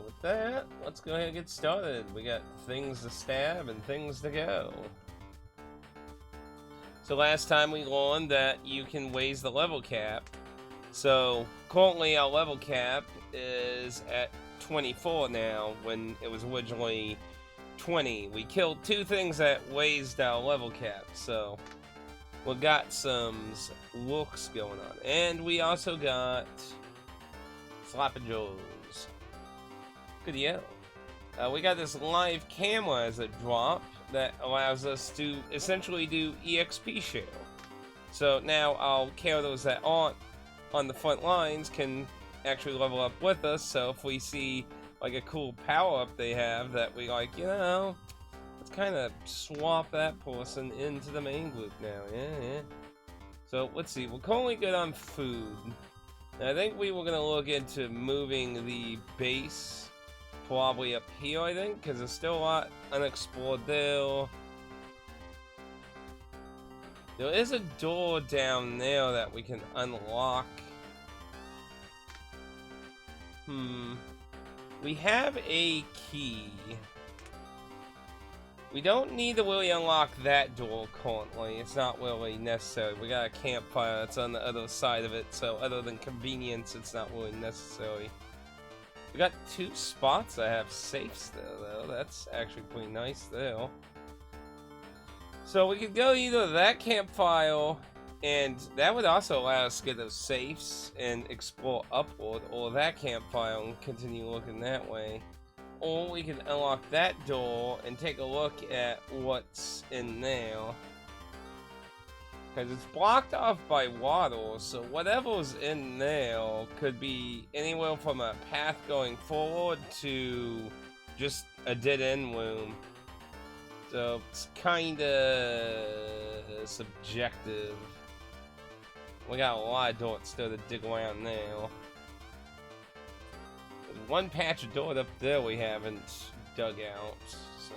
with that, let's go ahead and get started. We got things to stab and things to go. So last time we learned that you can raise the level cap. So currently our level cap is at 24 now, when it was originally 20. We killed 2 things that raised our level cap, so we got some looks going on. And we also got Slappin' Joes. Good yell. We got this live camera as a drop that allows us to essentially do EXP share. So now our characters that aren't on the front lines can actually level up with us. So if we see like a cool power-up they have that we like, you know, let's kind of swap that person into the main group now. Yeah. So let's see, we're currently good on food. And I think we were gonna look into moving the base probably up here, I think, because there's still a lot unexplored there. There is a door down there that we can unlock. We have a key. We don't need to really unlock that door currently. It's not really necessary. We got a campfire that's on the other side of it, so other than convenience, it's not really necessary. We got 2 spots that have safes there, though. That's actually pretty nice there. So we could go either that campfire, and that would also allow us to get those safes and explore upward, or that campfire and continue looking that way. Or we can unlock that door and take a look at what's in there. Because it's blocked off by water, so whatever's in there could be anywhere from a path going forward to just a dead-end room. So it's kinda subjective. We got a lot of dirt still to dig around now. There's one patch of dirt up there we haven't dug out, so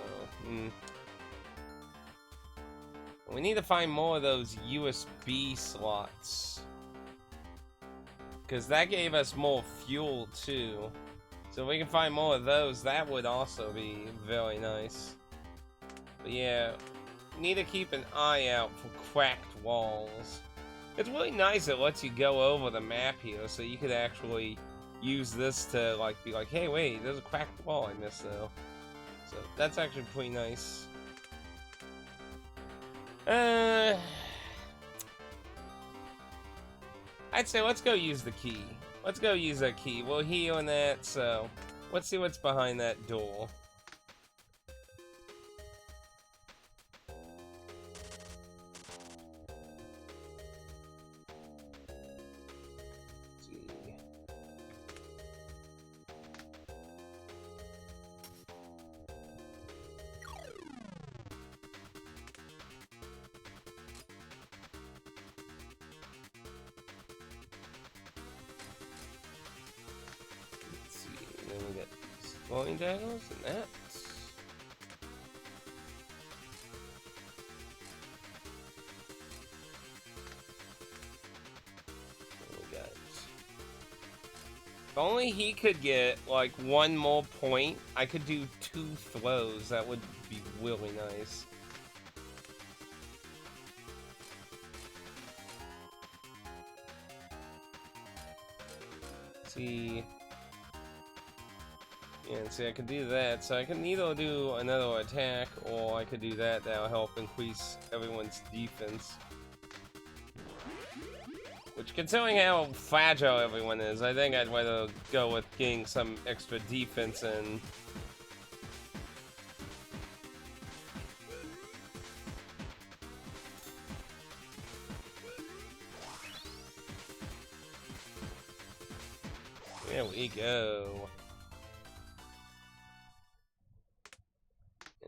we need to find more of those USB slots, because that gave us more fuel too. So if we can find more of those, that would also be very nice. But yeah, need to keep an eye out for cracked walls. It's really nice it lets you go over the map here, so you could actually use this to like be like, hey wait, there's a cracked wall I missed though. So that's actually pretty nice. I'd say let's go use the key. Let's go use that key. We'll heal on that, so let's see what's behind that door. Then we got these throwing daggers and that. Then we got. If only he could get like 1 more point, I could do 2 throws. That would be really nice. Let's see. Yeah, and see, I could do that, so I can either do another attack, or I could do that. That'll help increase everyone's defense. Which, considering how fragile everyone is, I think I'd rather go with getting some extra defense in. There we go.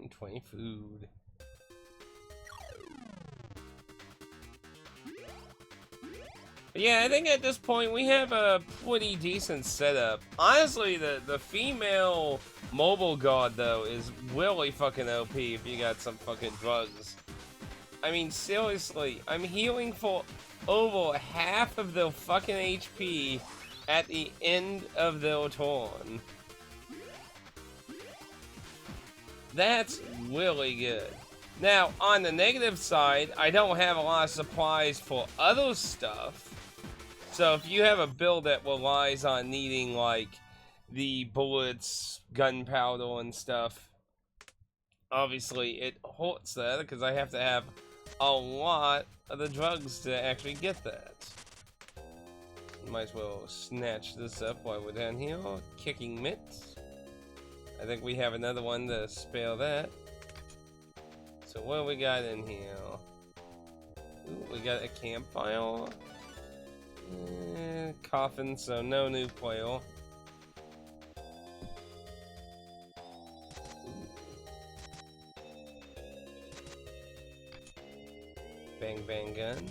And 20 food. But yeah, I think at this point we have a pretty decent setup. Honestly, the female mobile guard though is really fucking OP if you got some fucking drugs. I mean, seriously, I'm healing for over half of their fucking HP at the end of their turn. That's really good. Now, on the negative side, I don't have a lot of supplies for other stuff. So if you have a build that relies on needing, like, the bullets, gunpowder, and stuff, obviously it hurts that, because I have to have a lot of the drugs to actually get that. Might as well snatch this up while we're down here. Kicking mitts. I think we have another one to spare that. So what do we got in here? Ooh, we got a campfire. Coffin, so no new player. Bang bang gun.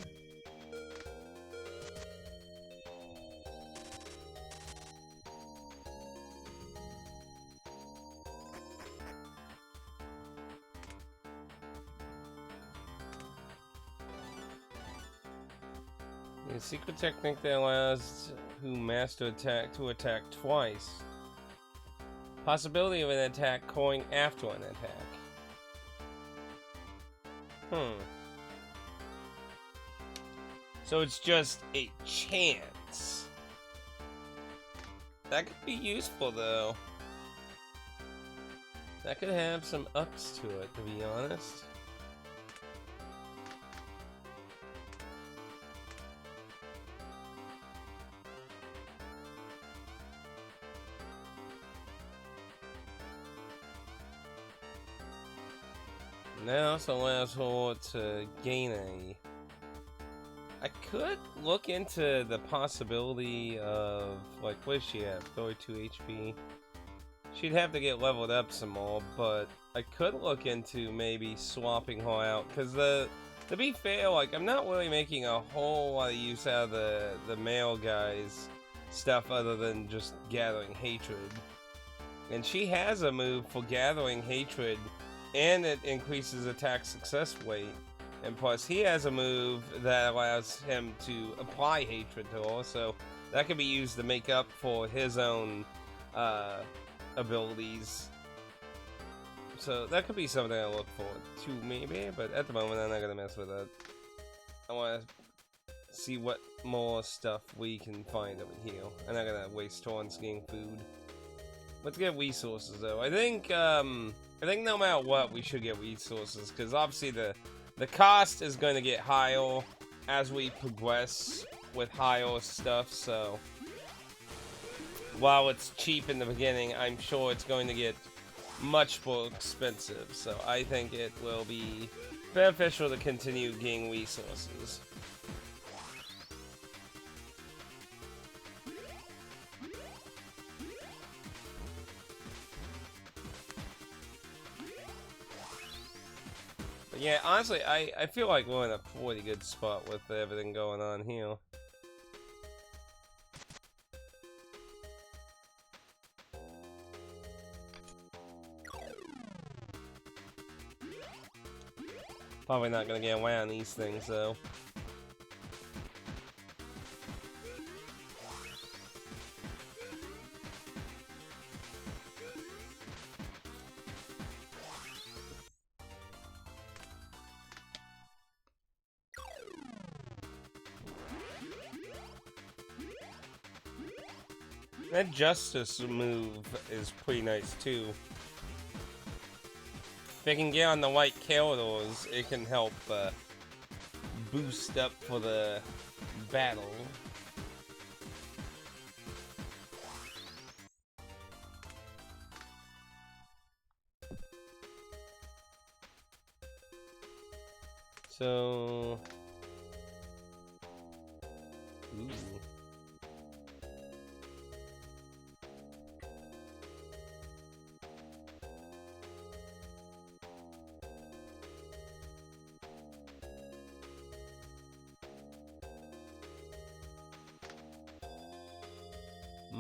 A secret technique that allows who master attack to attack twice. Possibility of an attack going after an attack. So it's just a chance. That could be useful though. That could have some ups to it, to be honest. And that also allows her to gain a... I could look into the possibility of, like, what does she have? 32 HP? She'd have to get leveled up some more, but I could look into maybe swapping her out, because to be fair, like, I'm not really making a whole lot of use out of the male guys' stuff other than just gathering hatred. And she has a move for gathering hatred, and it increases attack success rate. And plus, he has a move that allows him to apply hatred to her, so that can be used to make up for his own abilities. So that could be something I look forward to, maybe, but at the moment, I'm not gonna mess with that. I want to see what more stuff we can find over here. I'm not gonna waste turns getting food. Let's get resources, though. I think no matter what, we should get resources, because obviously the cost is going to get higher as we progress with higher stuff, so while it's cheap in the beginning, I'm sure it's going to get much more expensive, so I think it will be beneficial to continue getting resources. Yeah, honestly, I feel like we're in a pretty good spot with everything going on here. Probably not gonna get away on these things, though. That Justice move is pretty nice, too. If they can get on the white corridors, it can help boost up for the battle. So...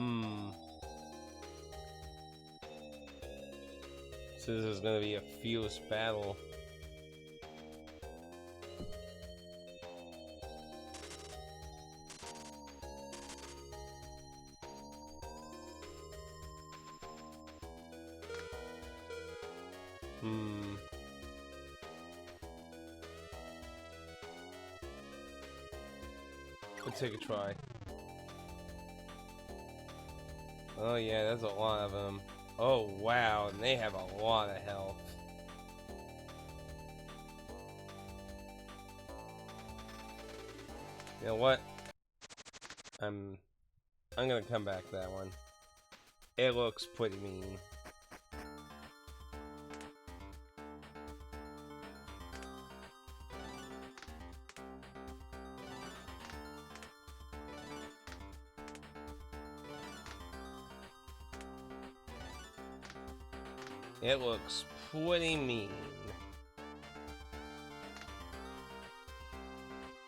Ooh. So this is gonna be a fierce battle. Let's take a try. Oh yeah, there's a lot of them. Oh wow, and they have a lot of health. You know what? I'm gonna come back to that one. It looks pretty mean. It looks pretty mean.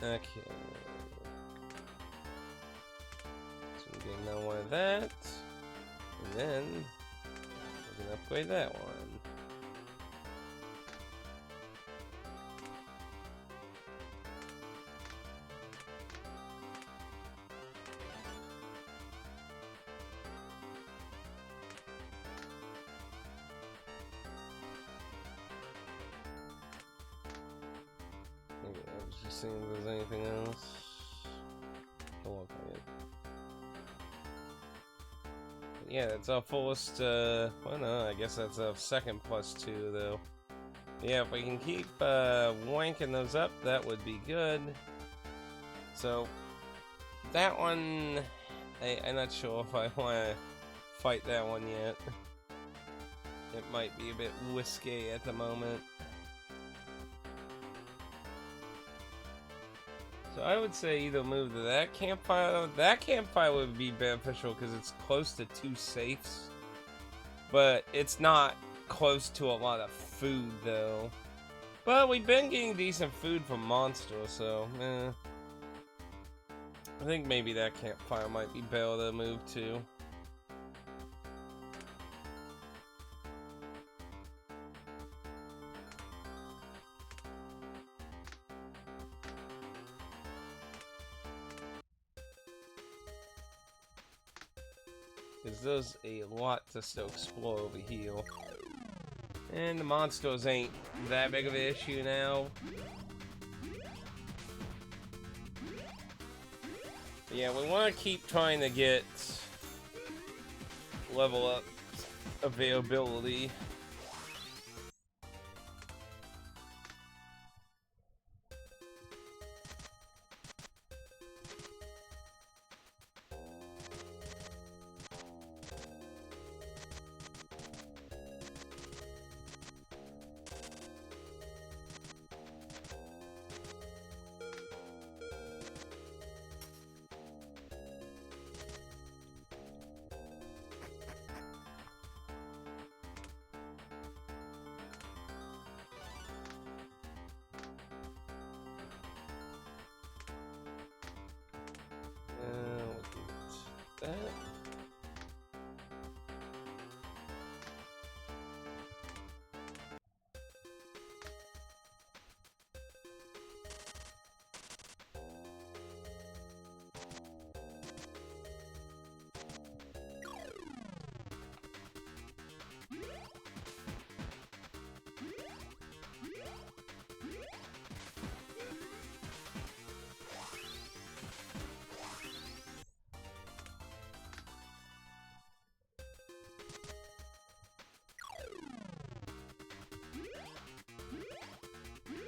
Okay. So we get another one of that. And then we're gonna upgrade that one. I was just seeing if there's anything else. Oh, okay. Yeah, that's our fullest, well no, I guess that's a second +2 though. Yeah, if we can keep wanking those up, that would be good. So, that one, I'm not sure if I want to fight that one yet. It might be a bit risky at the moment. So I would say either move to that campfire. That campfire would be beneficial because it's close to 2 safes. But it's not close to a lot of food though. But we've been getting decent food from monsters, so I think maybe that campfire might be better to move to. Because there's a lot to still explore over here. And the monsters ain't that big of an issue now. But yeah, we want to keep trying to get level up availability. That.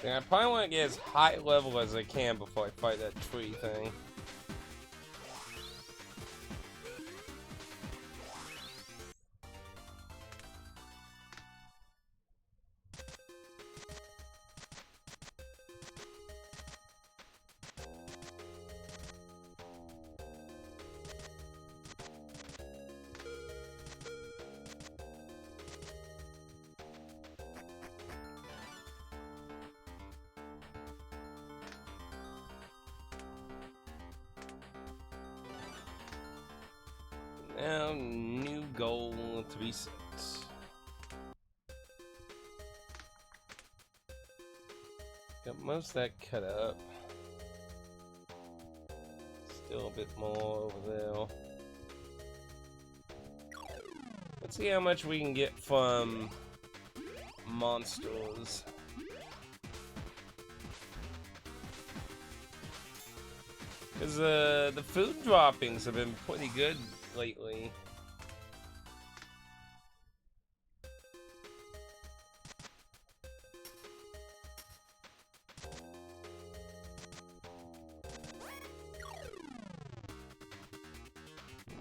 Yeah, I probably want to get as high level as I can before I fight that tree thing. Now, new goal to be set. Got most of that cut up. Still a bit more over there. Let's see how much we can get from monsters. Because the food droppings have been pretty good lately.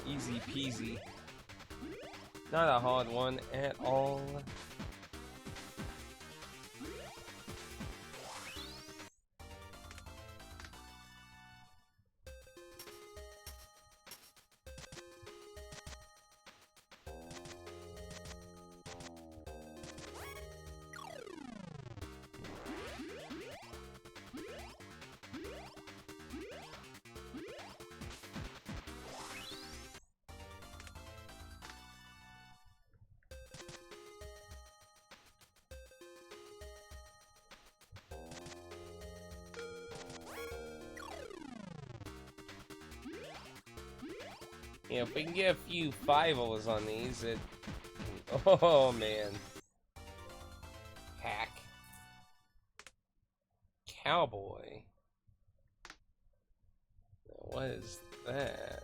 Easy peasy. Not a hard one at all. Yeah, if we can get a few 5-0s on these, it... Oh, man. Hack. Cowboy. What is that?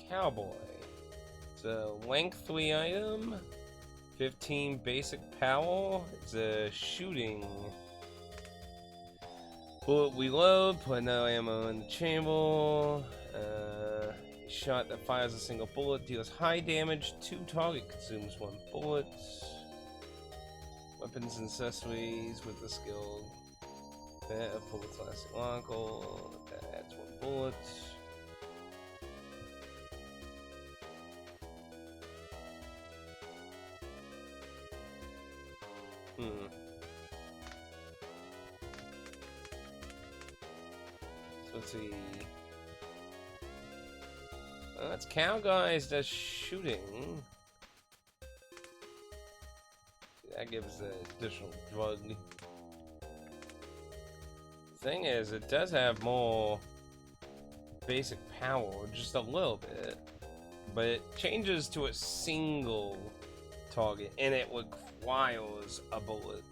Cowboy. It's a length 3 item, 15 basic power, it's a shooting. Bullet reload, put no ammo in the chamber, shot that fires a single bullet, deals high damage, 2 target, consumes 1 bullet. Weapons and accessories with the skill, that bullets lasting longer, that adds 1 bullet. So let's see. That's cow guys that's shooting. That gives the additional drug. Thing is, it does have more basic power, just a little bit, but it changes to a single target, and it requires a bullet.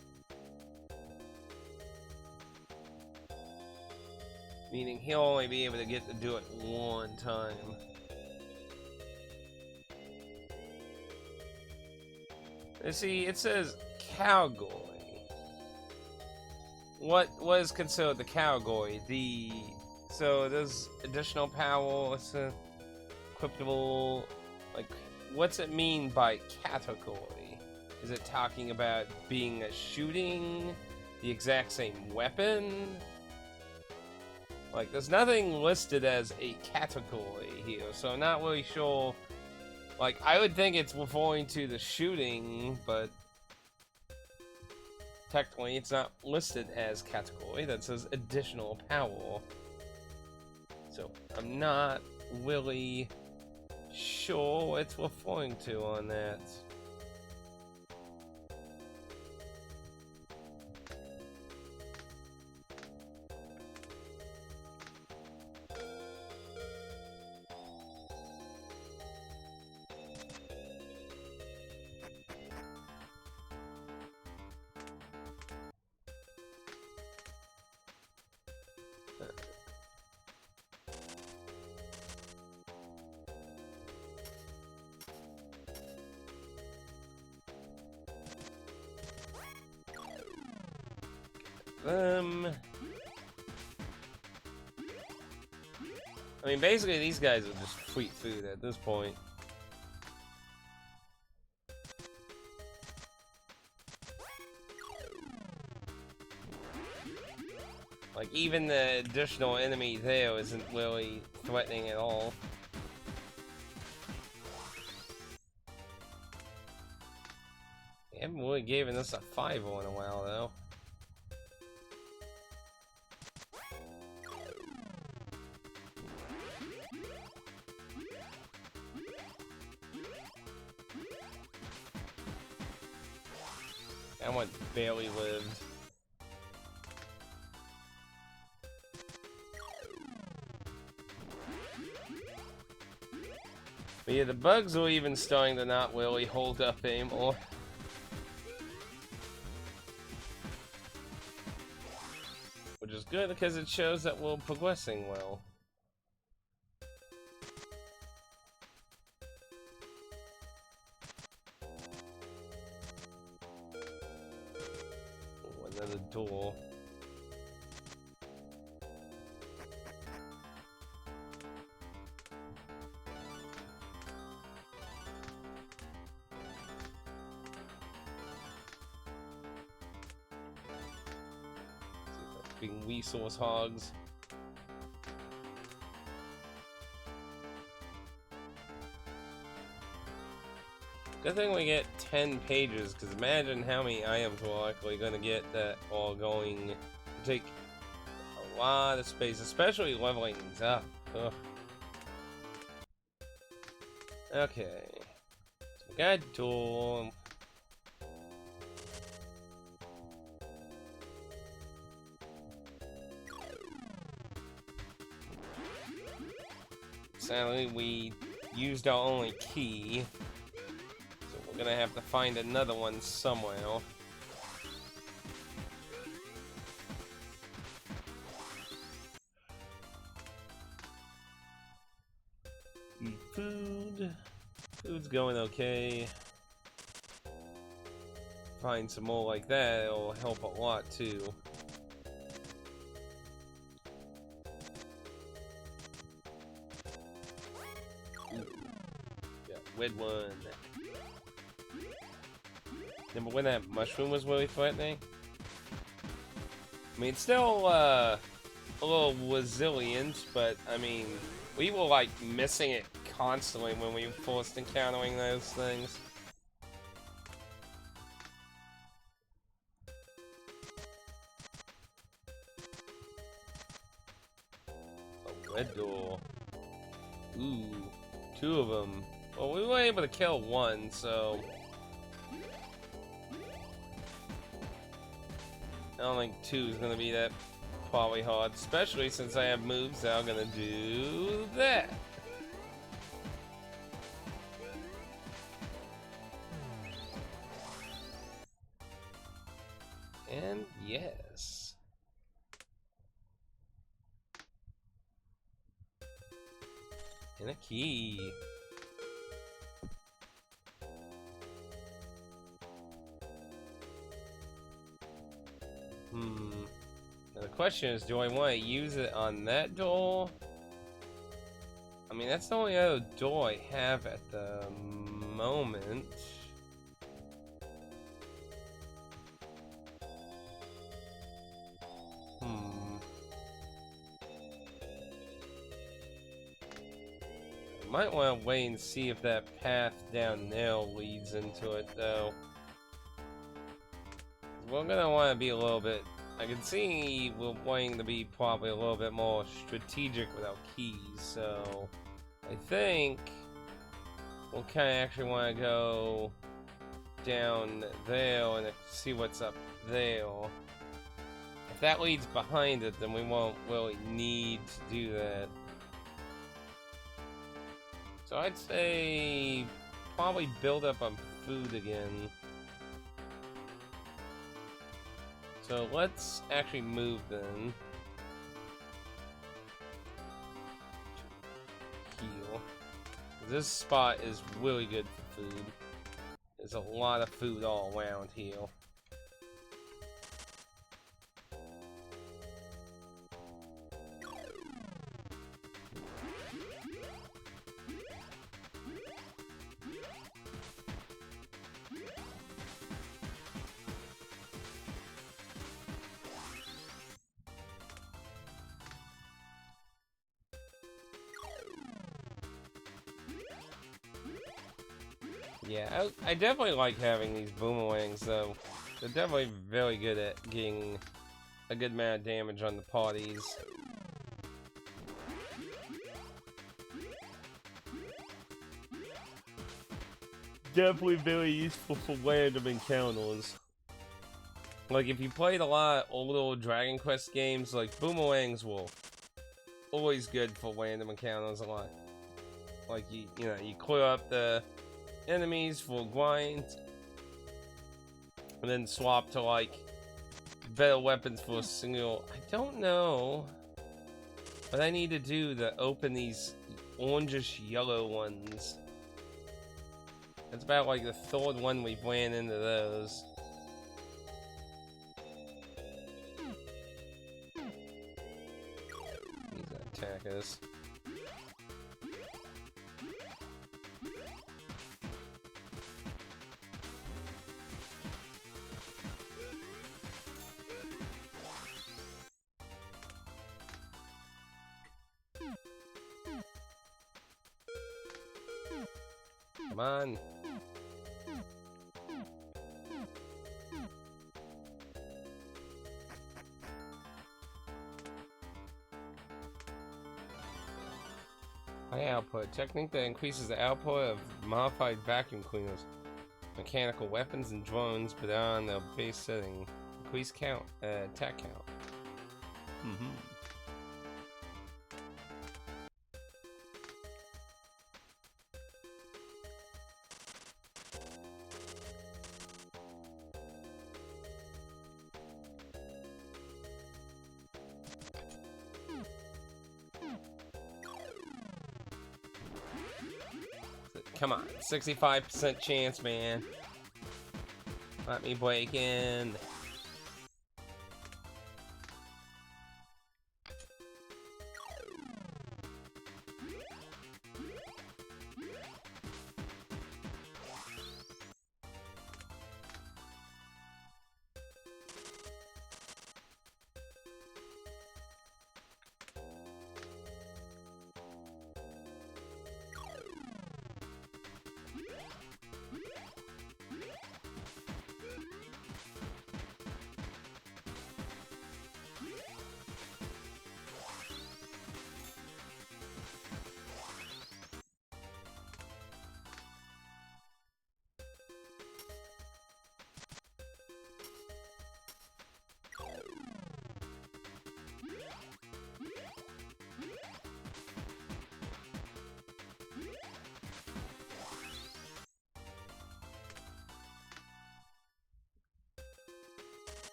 Meaning he'll only be able to get to do it 1 time. You see, it says cowboy. What is considered the cowboy? So there's additional power, it's equipable. Like, what's it mean by category? Is it talking about being a shooting, the exact same weapon? Like, there's nothing listed as a category here, so I'm not really sure. Like, I would think it's referring to the shooting, but technically it's not listed as category. That says additional power. So, I'm not really sure what it's referring to on that. I mean, basically, these guys are just free food at this point. Like, even the additional enemy there isn't really threatening at all. They haven't really given us a 5-0 in a while, though. That one barely lived. But yeah, the bugs are even starting to not really hold up anymore. Which is good because it shows that we're progressing well. Ooh, another door. Being resource hogs. Good thing we get 10 pages, because imagine how many items we're likely going to get that are going to take a lot of space, especially leveling these up. Ugh. Okay. So we got a door. Sadly, we used our only key, so we're gonna have to find another one somewhere. Food. Food's going okay. Find some more like that, it'll help a lot too. Red one. Remember when that mushroom was really threatening? I mean, it's still a little resilient, but I mean, we were like missing it constantly when we were first encountering those things. A red door. Ooh, 2 of them. Well, we were able to kill one, so I don't think 2 is gonna be that probably hard, especially since I have moves that are gonna do that. And yes. And a key. Now the question is, do I want to use it on that door? I mean, that's the only other door I have at the moment. I might want to wait and see if that path down there leads into it, though. We're gonna want to be a little bit. I can see we're wanting to be probably a little bit more strategic with our keys, so I think we'll kind of actually want to go down there and see what's up there. If that leads behind it, then we won't really need to do that. So I'd say probably build up on food again. So let's actually move then. Heal. This spot is really good for food. There's a lot of food all around here. Yeah, I definitely like having these boomerangs, though. They're definitely very good at getting a good amount of damage on the parties. Definitely very useful for random encounters. Like, if you played a lot of old Dragon Quest games, like, boomerangs will always good for random encounters a lot. Like, you know, you clear up the enemies for grind, and then swap to, like, better weapons for a single... I don't know what I need to do to open these orangish yellow ones. That's about, like, the third one we've ran into those. Attack us. Come on. High output. Technique that increases the output of modified vacuum cleaners, mechanical weapons, and drones, but on the base setting. Increase count, attack count. Come on, 65% chance, man. Let me break in.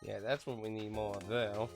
Yeah, that's what we need more of, though.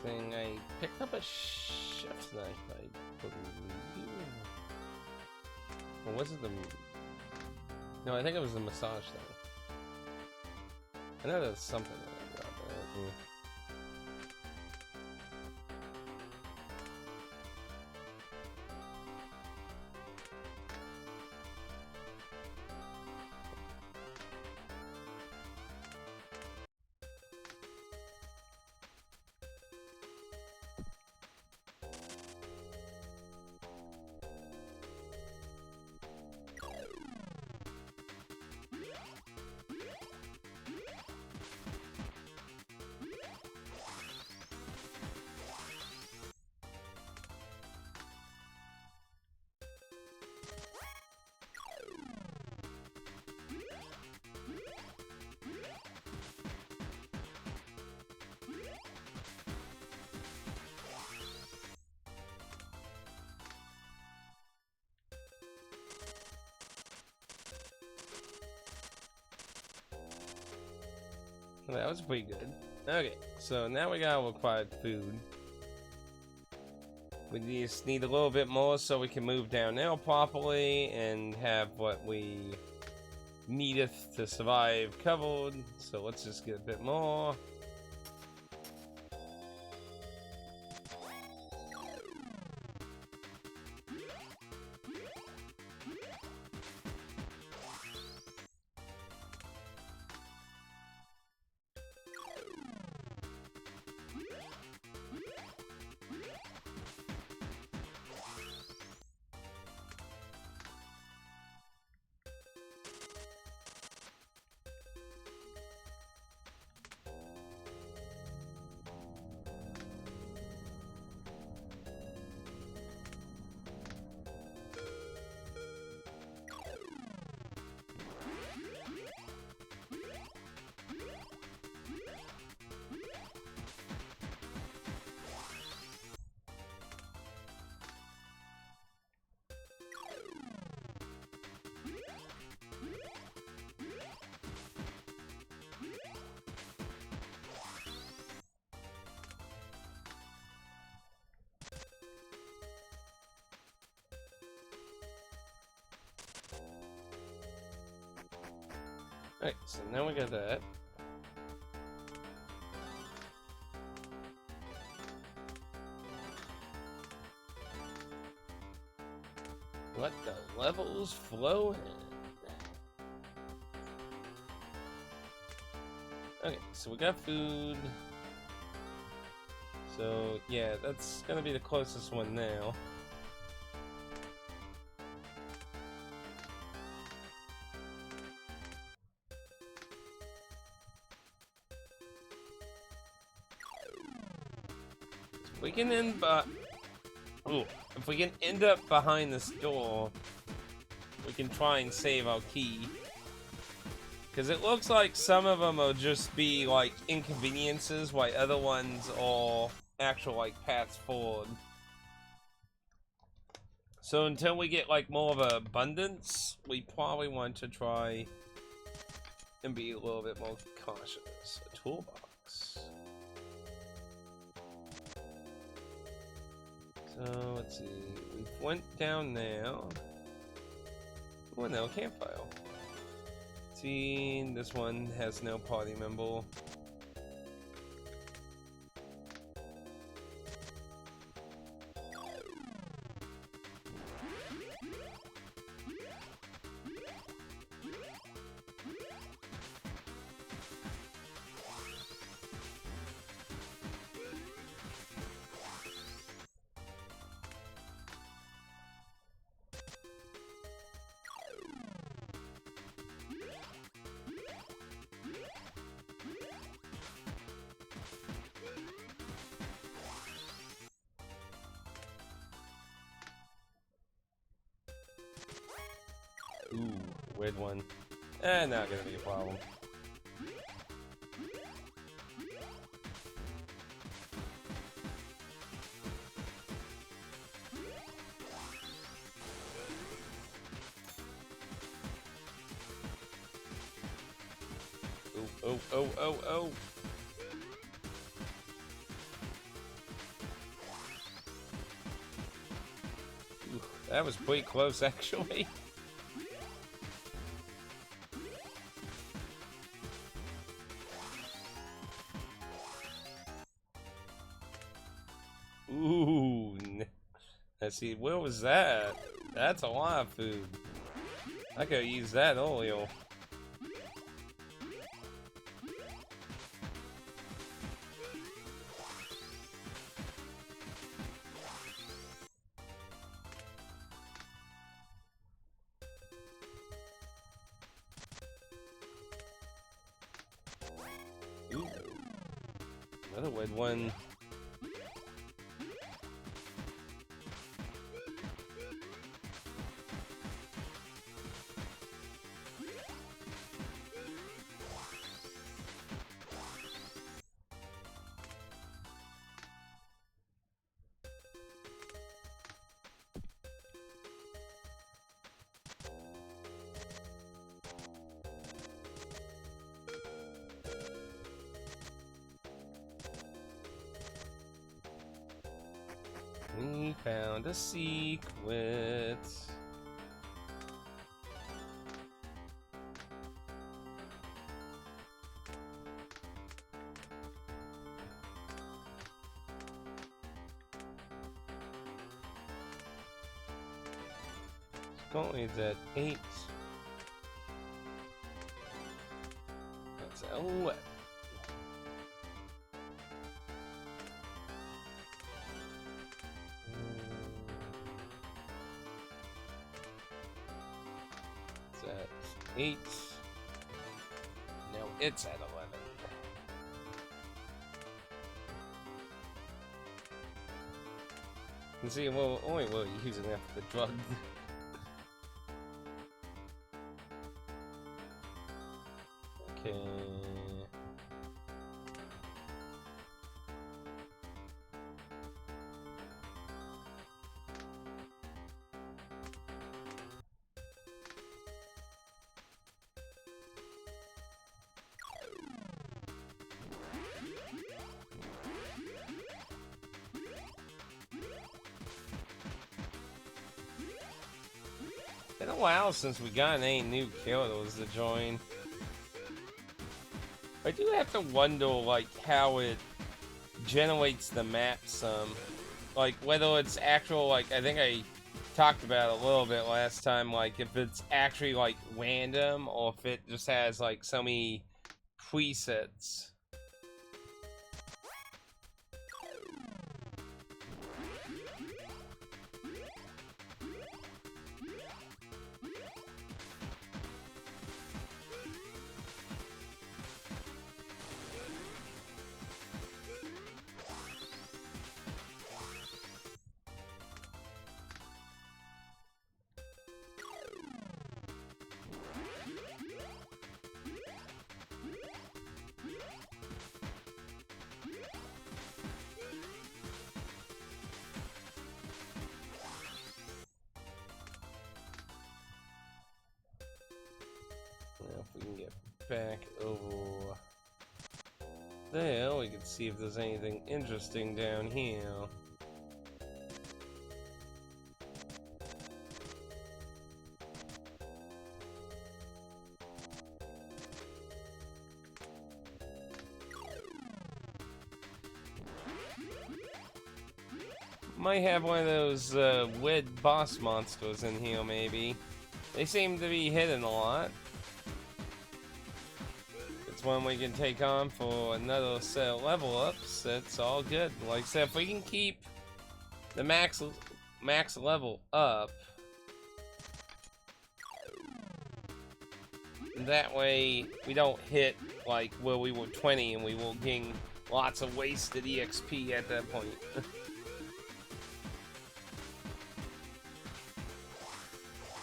Thing I picked up a chef's knife, I believe. Or was it the... No, I think it was the massage thing. I know there's something that I got there. That was pretty good. Okay, so now we got required food. We just need a little bit more so we can move down now properly and have what we needeth to survive covered, so let's just get a bit more. Alright, so now we got that. Let the levels flow in. Okay, so we got food. So, yeah, that's gonna be the closest one now. We can end but if we can end up behind this door, we can try and save our key. Because it looks like some of them will just be like inconveniences, while other ones are actual like paths forward. So until we get like more of an abundance, we probably want to try and be a little bit more cautious. A toolbox. So let's see, we went down now. Oh no, campfire. See, this one has no party member. Ooh, weird one. Not gonna be a problem. Oh. Ooh, that was pretty close, actually. Ooh, let's see, where was that? That's a lot of food. I could use that oil. Ooh, another weird one. We found a secret. Currently it's at 8. That's 11. It's at 8. Now it's at 11. You see, well, only will using that for the drug. Okay. Been a while since we got any new kills to join. I do have to wonder, like, how it generates the map some. Like, whether it's actual, like, I think I talked about it a little bit last time, like, if it's actually, like, random, or if it just has, like, so many presets. If we can get back over there, we can see if there's anything interesting down here. Might have one of those weird boss monsters in here, maybe. They seem to be hidden a lot. It's one we can take on for another set of level ups. It's all good. Like I said, if we can keep the max level up, that way we don't hit like where we were 20 and we will gain lots of wasted EXP at that point.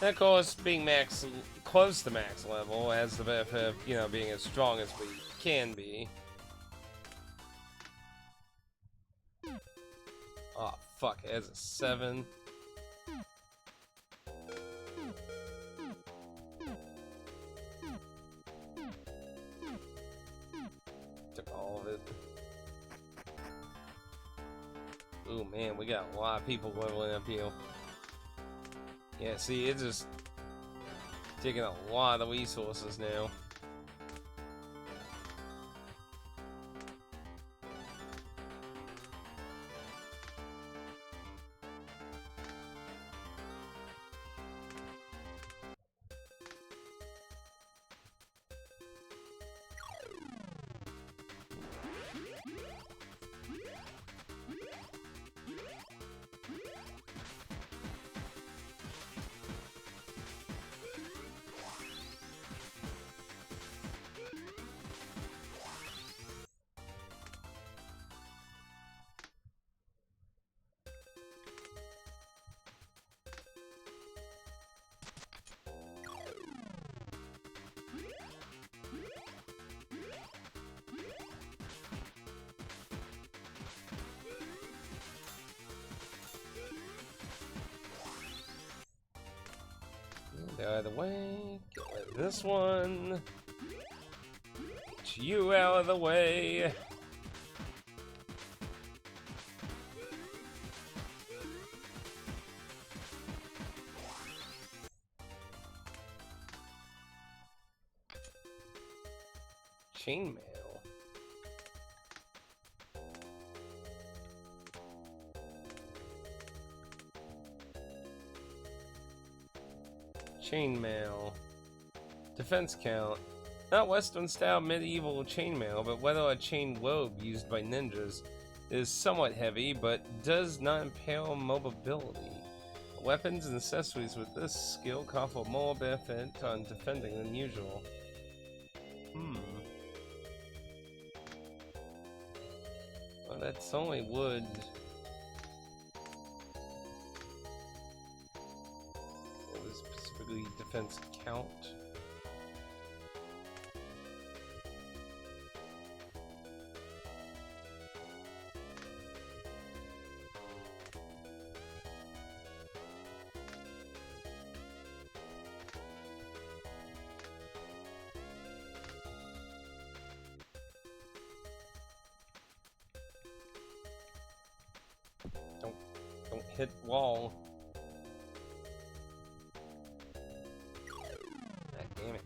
And of course, being close to max level has the benefit of, you know, being as strong as we can be. Oh, fuck, it has a 7. Took all of it. Ooh, man, we got a lot of people leveling up here. Yeah, see, it's just taking a lot of resources now. Get out of the way. Get rid of this one. Get you out of the way. Chainmail. Chainmail. Defense count. Not Western-style medieval chainmail, but whether a chain robe used by ninjas. It is somewhat heavy, but does not impale mobility. Weapons and accessories with this skill offer more benefit on defending than usual. Well, that's only wood. What was specifically defense count? Don't hit wall. God damn it.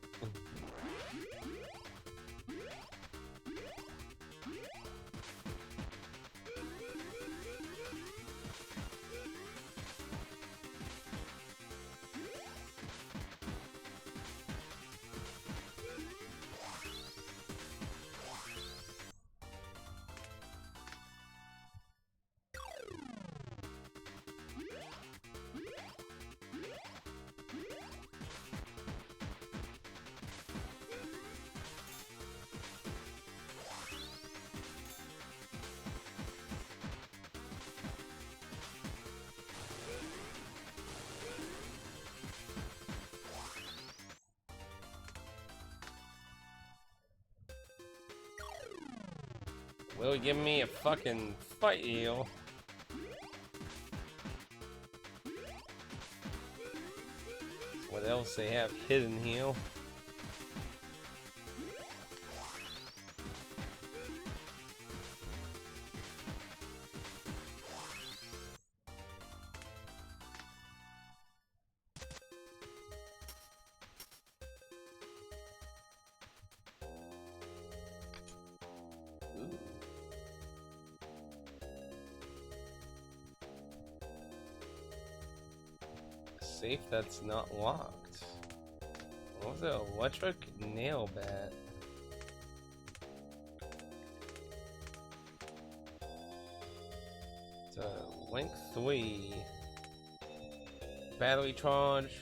Will you give me a fucking fight heal? What else they have hidden heal? Safe that's not locked. What was it? Electric nail bat. It's a length 3. Battery charge.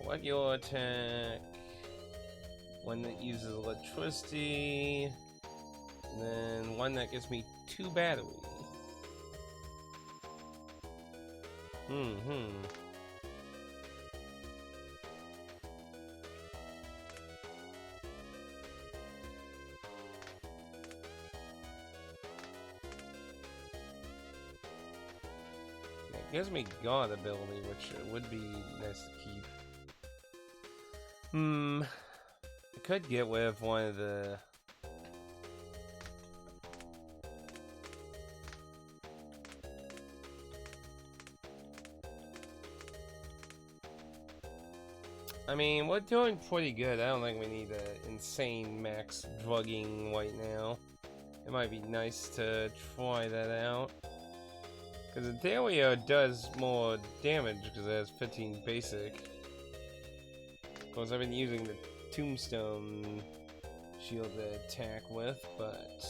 Regular attack. One that uses electricity. And then one that gives me 2 batteries. It gives me God ability, which would be nice to keep. I could get with one of the... I mean, we're doing pretty good. I don't think we need an insane max drugging right now. It might be nice to try that out. Because the Delio does more damage because it has 15 basic. Of course, I've been using the Tombstone shield to attack with, but...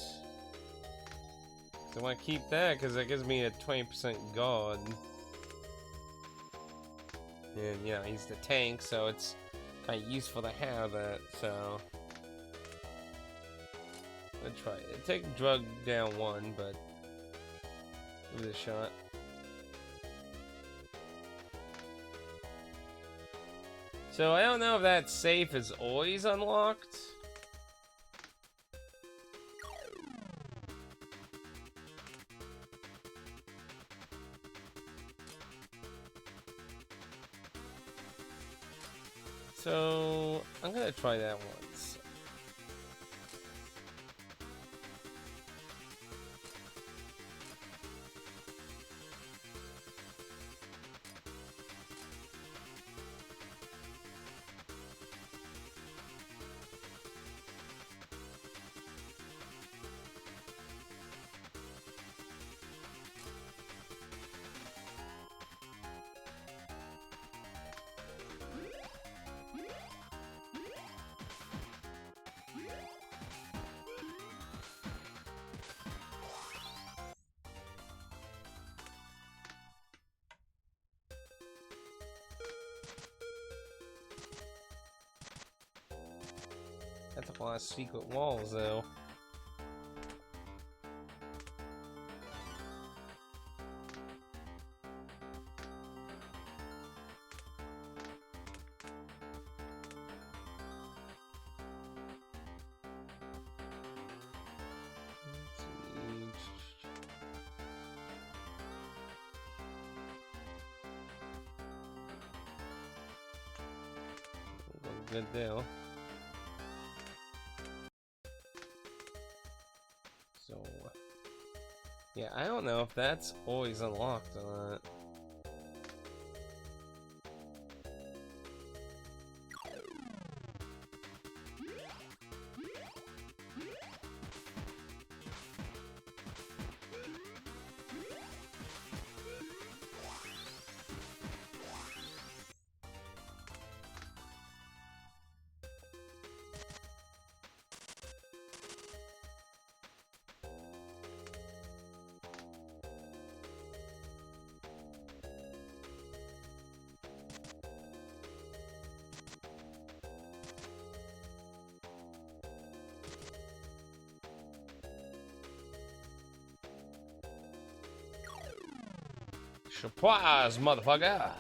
I want to keep that because that gives me a 20% guard. And, yeah, he's the tank, so it's kind of useful to have that, so... Let's try it. Take drug down 1, but... Give it a shot. So, I don't know if that safe is always unlocked. So, I'm gonna try that once. That's a lot of secret walls, though. Good deal. So, yeah, I don't know if that's always unlocked or not. Surprise, motherfucker!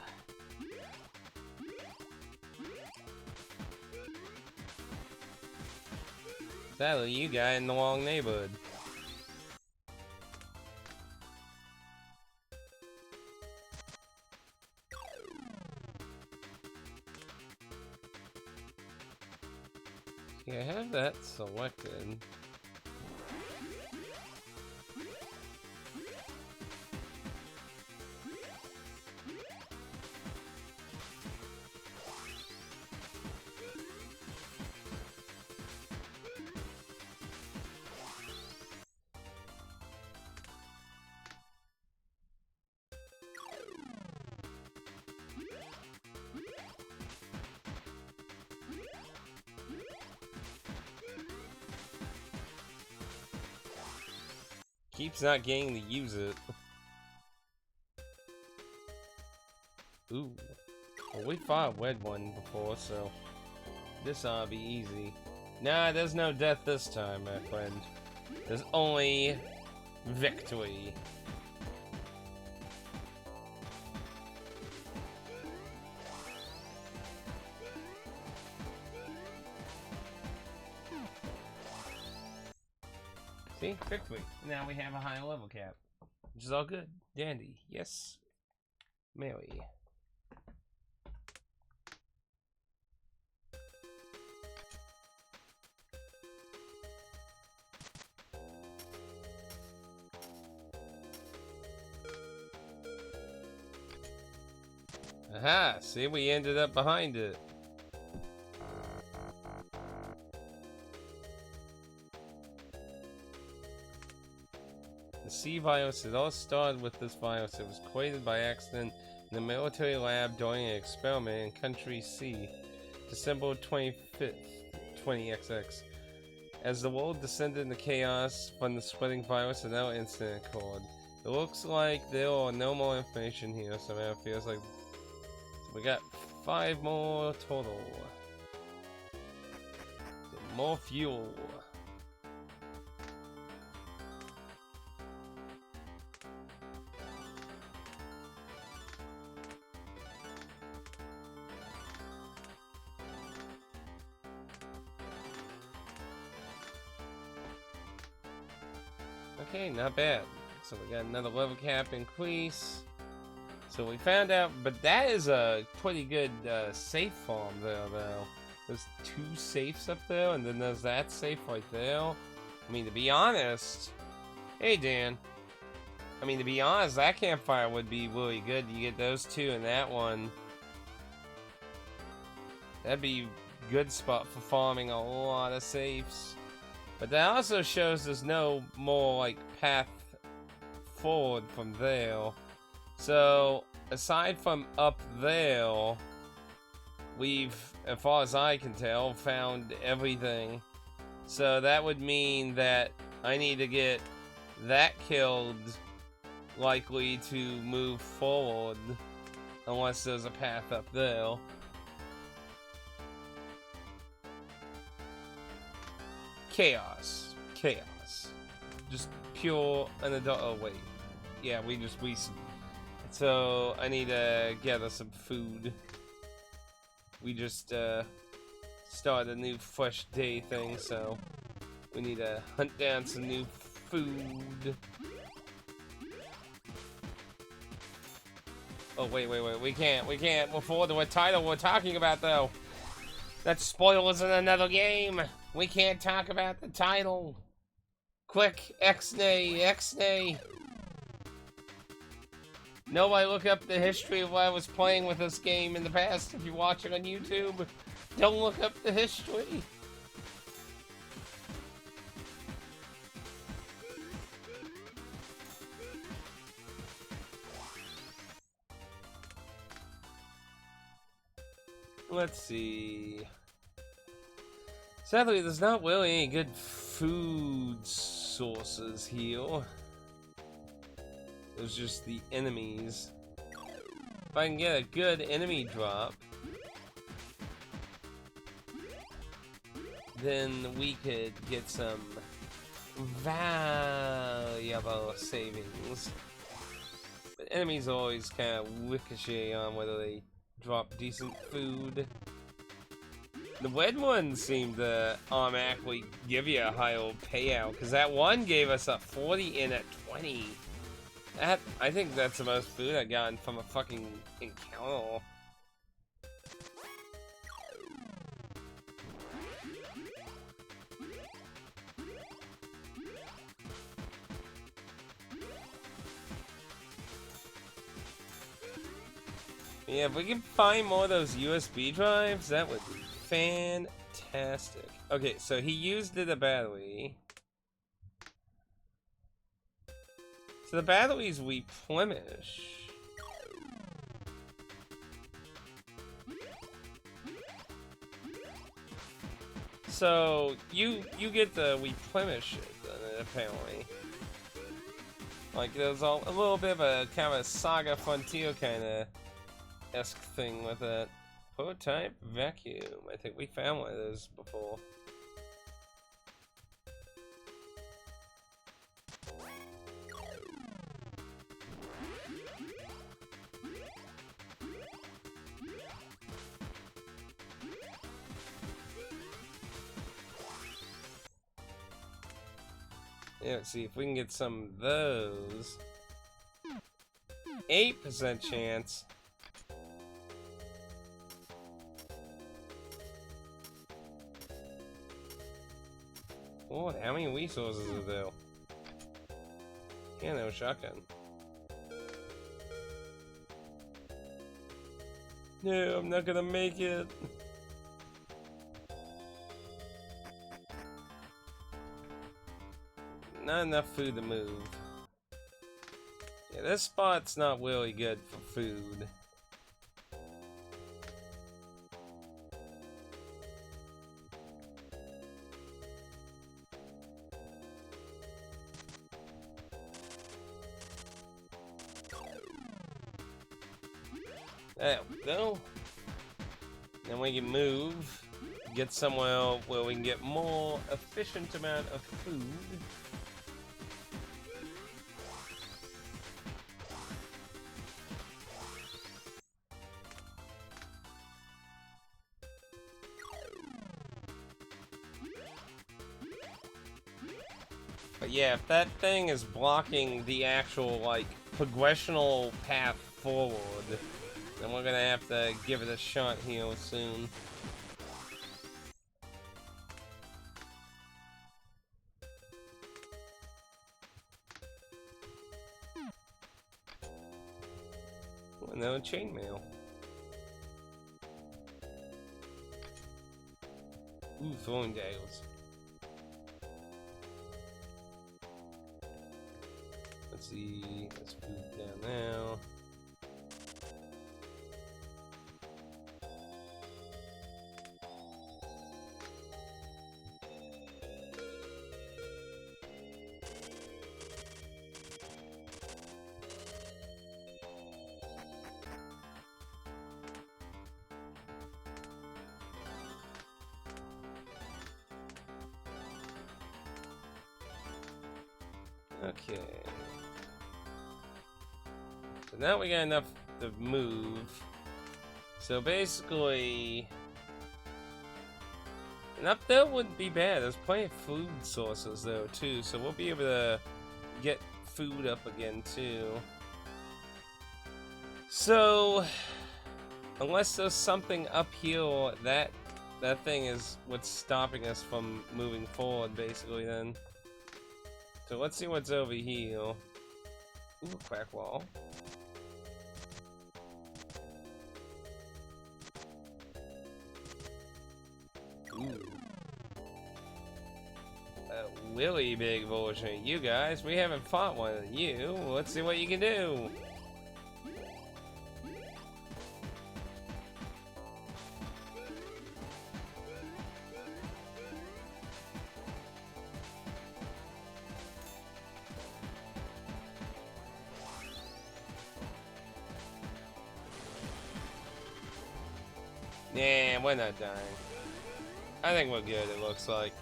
Sadly, you got in the wrong neighborhood. Yeah, I have that selected. Keeps not getting to use it. Ooh. Well, we fought a red one before, so this ought to be easy. Nah, there's no death this time, my friend. There's only victory. See? Victory. Now we have a higher level cap. Which is all good. Dandy. Yes. Mary. Aha! See, we ended up behind it. The C virus, it all started with this virus. It was created by accident in the military lab during an experiment in Country C, December 25th, 20XX. As the world descended into chaos from the spreading virus, another incident occurred. It looks like there are no more information here, so now it feels like we got 5 more total. More fuel. Okay, not bad. So we got another level cap increase. So we found out, but that is a pretty good safe farm there, though. There's 2 safes up there, and then there's that safe right there. I mean, to be honest, hey Dan. I mean, to be honest, that campfire would be really good. You get those 2 and that one. That'd be a good spot for farming a lot of safes. But that also shows there's no more, like, path forward from there. So, aside from up there, we've, as far as I can tell, found everything. So that would mean that I need to get that killed, likely to move forward, unless there's a path up there. chaos. Chaos. Just pure unadulterated. Oh, wait. Yeah, we. So, I need to gather some food. We just, started a new fresh day thing, so we need to hunt down some new food. Oh, wait. We can't before the title we're talking about, though. That's spoilers in another game. We can't talk about the title. Quick, X-nay. Nobody look up the history of what I was playing with this game in the past if you watch it on YouTube. Don't look up the history. Let's see. Sadly, there's not really any good food sources here. It was just the enemies. If I can get a good enemy drop, then we could get some valuable savings. But enemies always kind of ricochet on whether they drop decent food. The red ones seem to automatically give you a high old payout, because that one gave us a 40 in at 20. I think that's the most food I've gotten from a fucking encounter. Yeah, if we can find more of those USB drives, that would be fantastic. Okay, so he used the battery. So the batteries replenish. So you get to replenish it then, apparently. Like there's a little bit of a kind of a Saga Frontier kind of esque thing with it. Prototype vacuum. I think we found one of those before. Yeah, let's see if we can get some of those. 8% chance. Oh, how many resources are there? Yeah, no shotgun. No, I'm not gonna make it. Not enough food to move. Yeah, this spot's not really good for food. There we go. Then we can move, get somewhere where we can get more efficient amount of food. But yeah, if that thing is blocking the actual, like, progressional path forward, then we're gonna have to give it a shot here soon. Oh, no chainmail. Ooh, throwing daggers. Let's see, let's move down now. Okay. So now we got enough to move. So basically, an up there wouldn't be bad. There's plenty of food sources though too, so we'll be able to get food up again too. So unless there's something uphill, that thing is what's stopping us from moving forward basically then. So let's see what's over here. Ooh, a crack wall. Ooh. A really big version of you guys. We haven't fought one of you. Let's see what you can do. Nah, we're not dying. I think we're good, it looks like.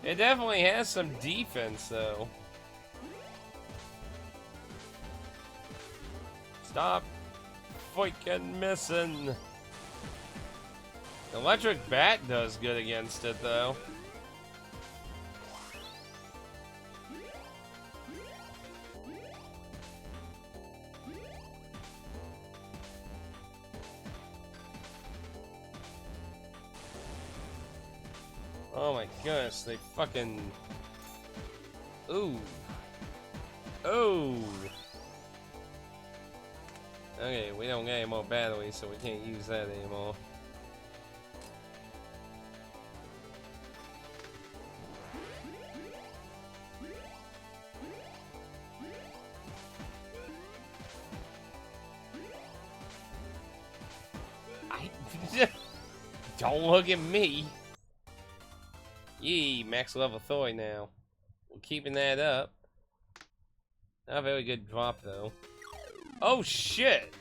It definitely has some defense, though. Stop freaking missing. Electric Bat does good against it, though. Oh my goodness, they fucking... Ooh. Oh. Okay, we don't get any more batteries, so we can't use that anymore. Don't look at me. Yee, max level Thor now. We're keeping that up. Not a very good drop though. Oh shit!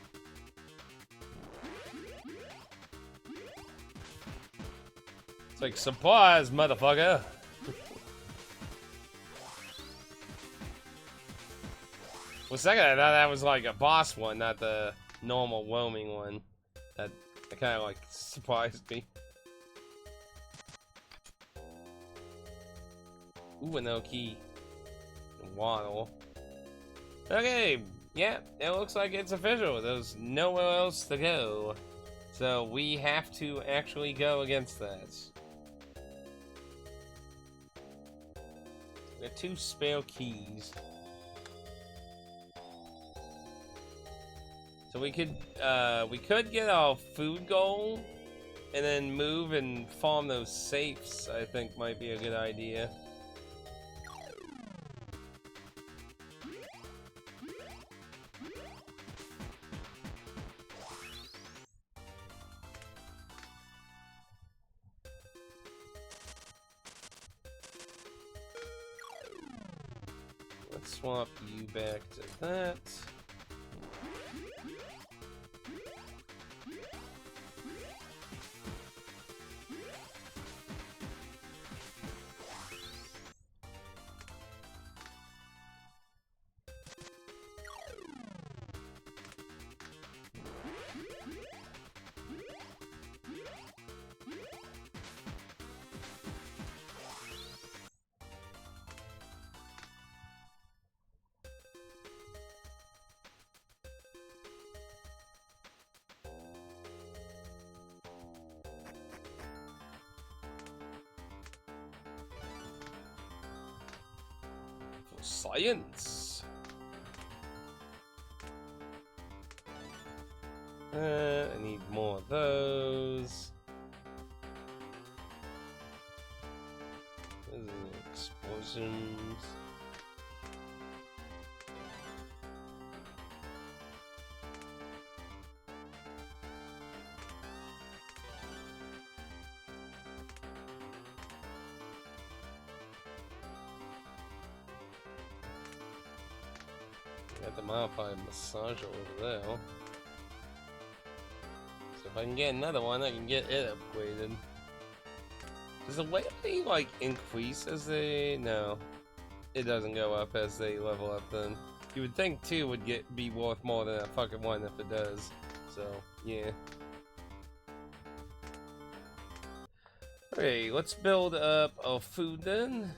It's like, surprise, motherfucker! For a second I thought that was like a boss one, not the normal roaming one. That kind of like surprised me. Ooh, no key. Waddle. Okay, yeah, it looks like it's official. There's nowhere else to go. So we have to actually go against that. We got 2 spare keys. So we could get our food goal and then move and farm those safes, I think might be a good idea. Let's swap you back to that. Science. I need more of those. This is explosions. Got the modified massager over there. So if I can get another one, I can get it upgraded. Does the weight like increase as they... No. it doesn't go up as they level up then. You would think 2 would be worth more than a fucking 1 if it does. So, yeah. Okay, let's build up our food then.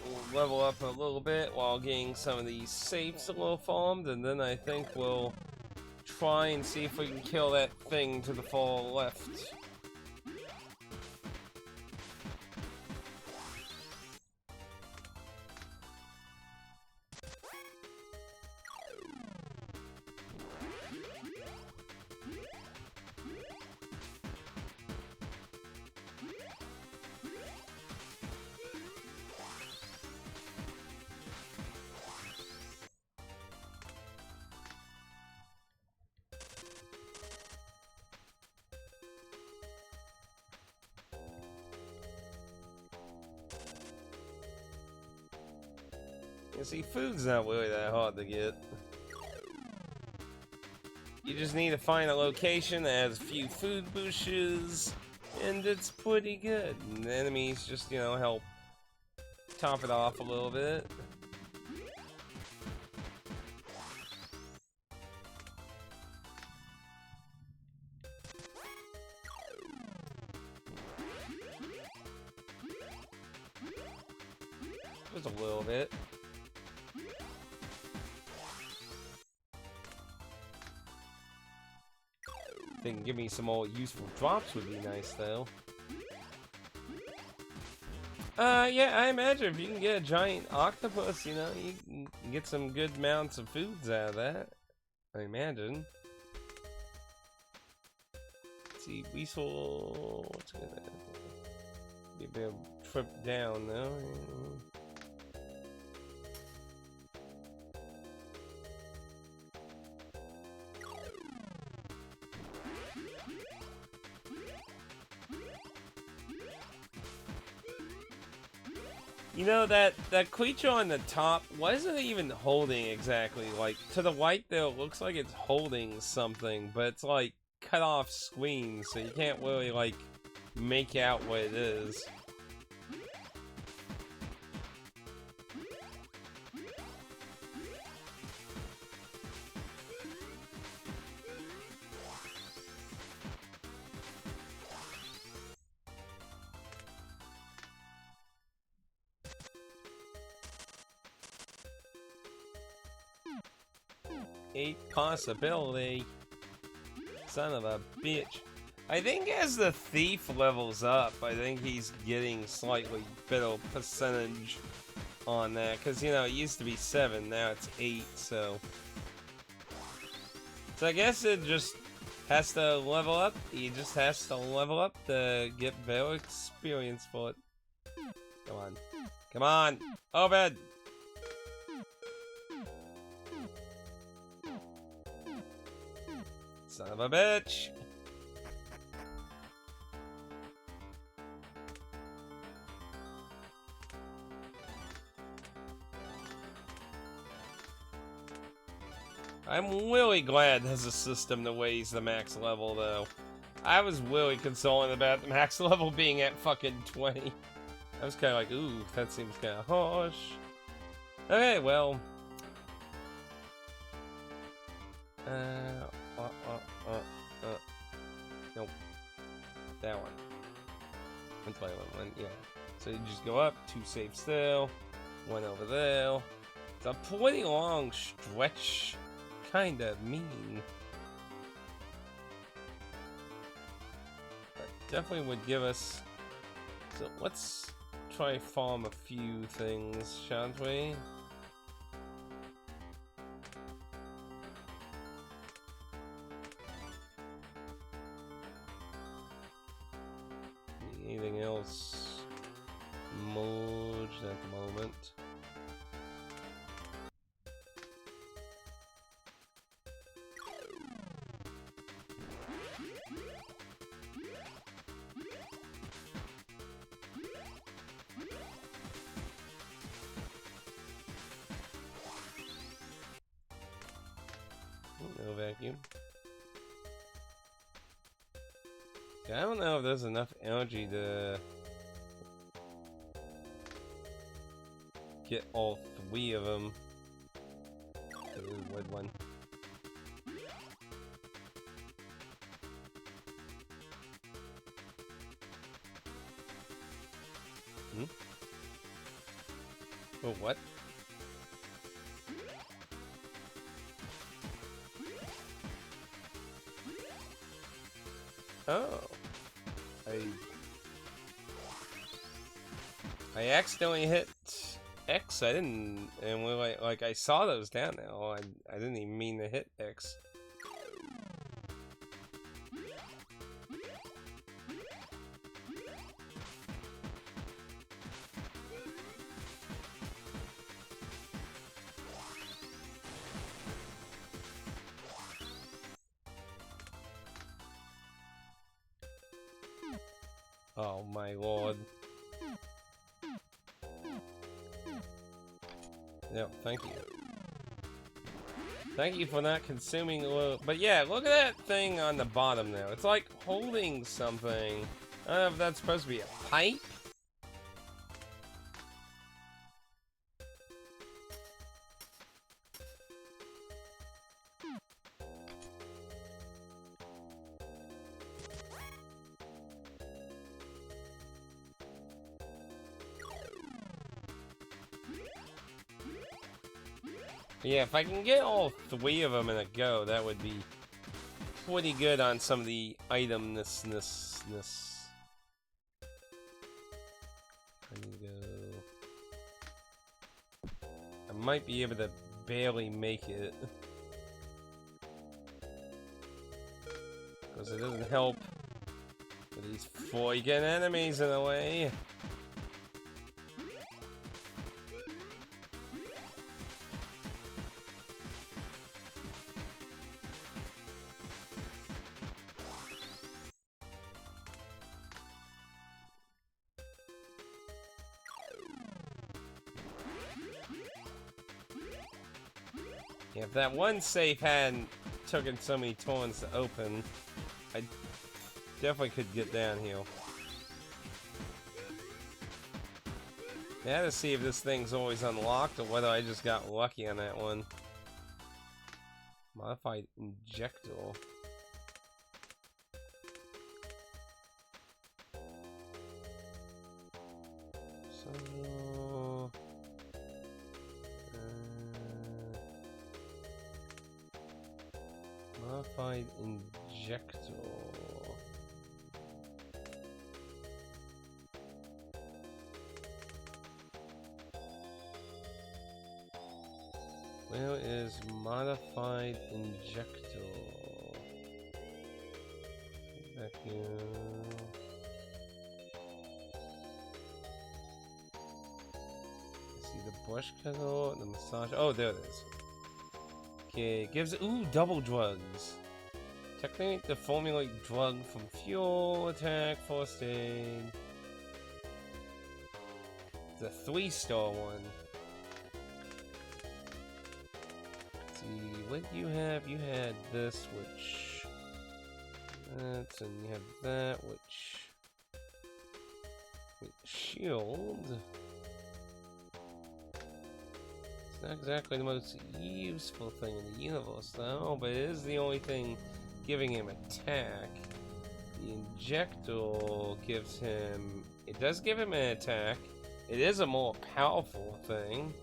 We'll level up a little bit while getting some of these safes a little farmed, and then I think we'll try and see if we can kill that thing to the far left. You see, food's not really that hard to get. You just need to find a location that has a few food bushes, and it's pretty good. And the enemies just, you know, help top it off a little bit. Just a little bit. They can give me some more useful drops would be nice, though. Yeah, I imagine if you can get a giant octopus, you know, you can get some good amounts of foods out of that. I imagine. Let's see, weasel. What's gonna be a bit of a trip down, though. You know, that creature on the top, what is it even holding exactly? Like, to the right there, it looks like it's holding something, but it's like cut off screen, so you can't really like make out what it is. A possibility. Son of a bitch. I think as the thief levels up, I think he's getting slightly better percentage on that. Because, you know, it used to be 7, now it's 8, so... So I guess it just has to level up. He just has to level up to get better experience for it. Come on. Come on! Open! Son of a bitch! I'm really glad there's a system that weighs the max level, though. I was really concerned about the max level being at fucking 20. I was kind of like, ooh, that seems kind of harsh. Okay, well... Nope. That one. That's my one, yeah. So you just go up, 2 safe still, 1 over there. It's a pretty long stretch. Kinda mean. But definitely would give us... So let's try farm a few things, shan't we? Anything else merged at the moment? No vacuum. See, I don't know if there's enough energy to get all 3 of them. Ooh, wood one. Hmm? Oh, what? Oh. I accidentally hit X. I didn't, and we're like I saw those down there. Oh, I didn't even mean to hit X. Oh my lord. No, thank you. Thank you for not consuming a little. But yeah, look at that thing on the bottom there. It's like holding something. I don't know if that's supposed to be a pipe. Yeah, if I can get all 3 of them in a go, that would be pretty good on some of the itemness. I need to go. I might be able to barely make it. Because it doesn't help with these freaking enemies in the way. Yeah, if that one safe hadn't taken so many turns to open, I definitely could get downhill. Yeah, to see if this thing's always unlocked or whether I just got lucky on that one. Modified injector. So... modified injector. Where is modified injector? Back here. See the brush cutter, the massage. Oh, there it is. Okay, it gives double drugs. Technically, the formulate drug from fuel, attack, first aid. It's a 3-star one. Let's see, what do you have? You had this, which that's, and you have that, which shield. Not exactly the most useful thing in the universe, though, but it is the only thing giving him attack. The injector gives him... it does give him an attack. It is a more powerful thing.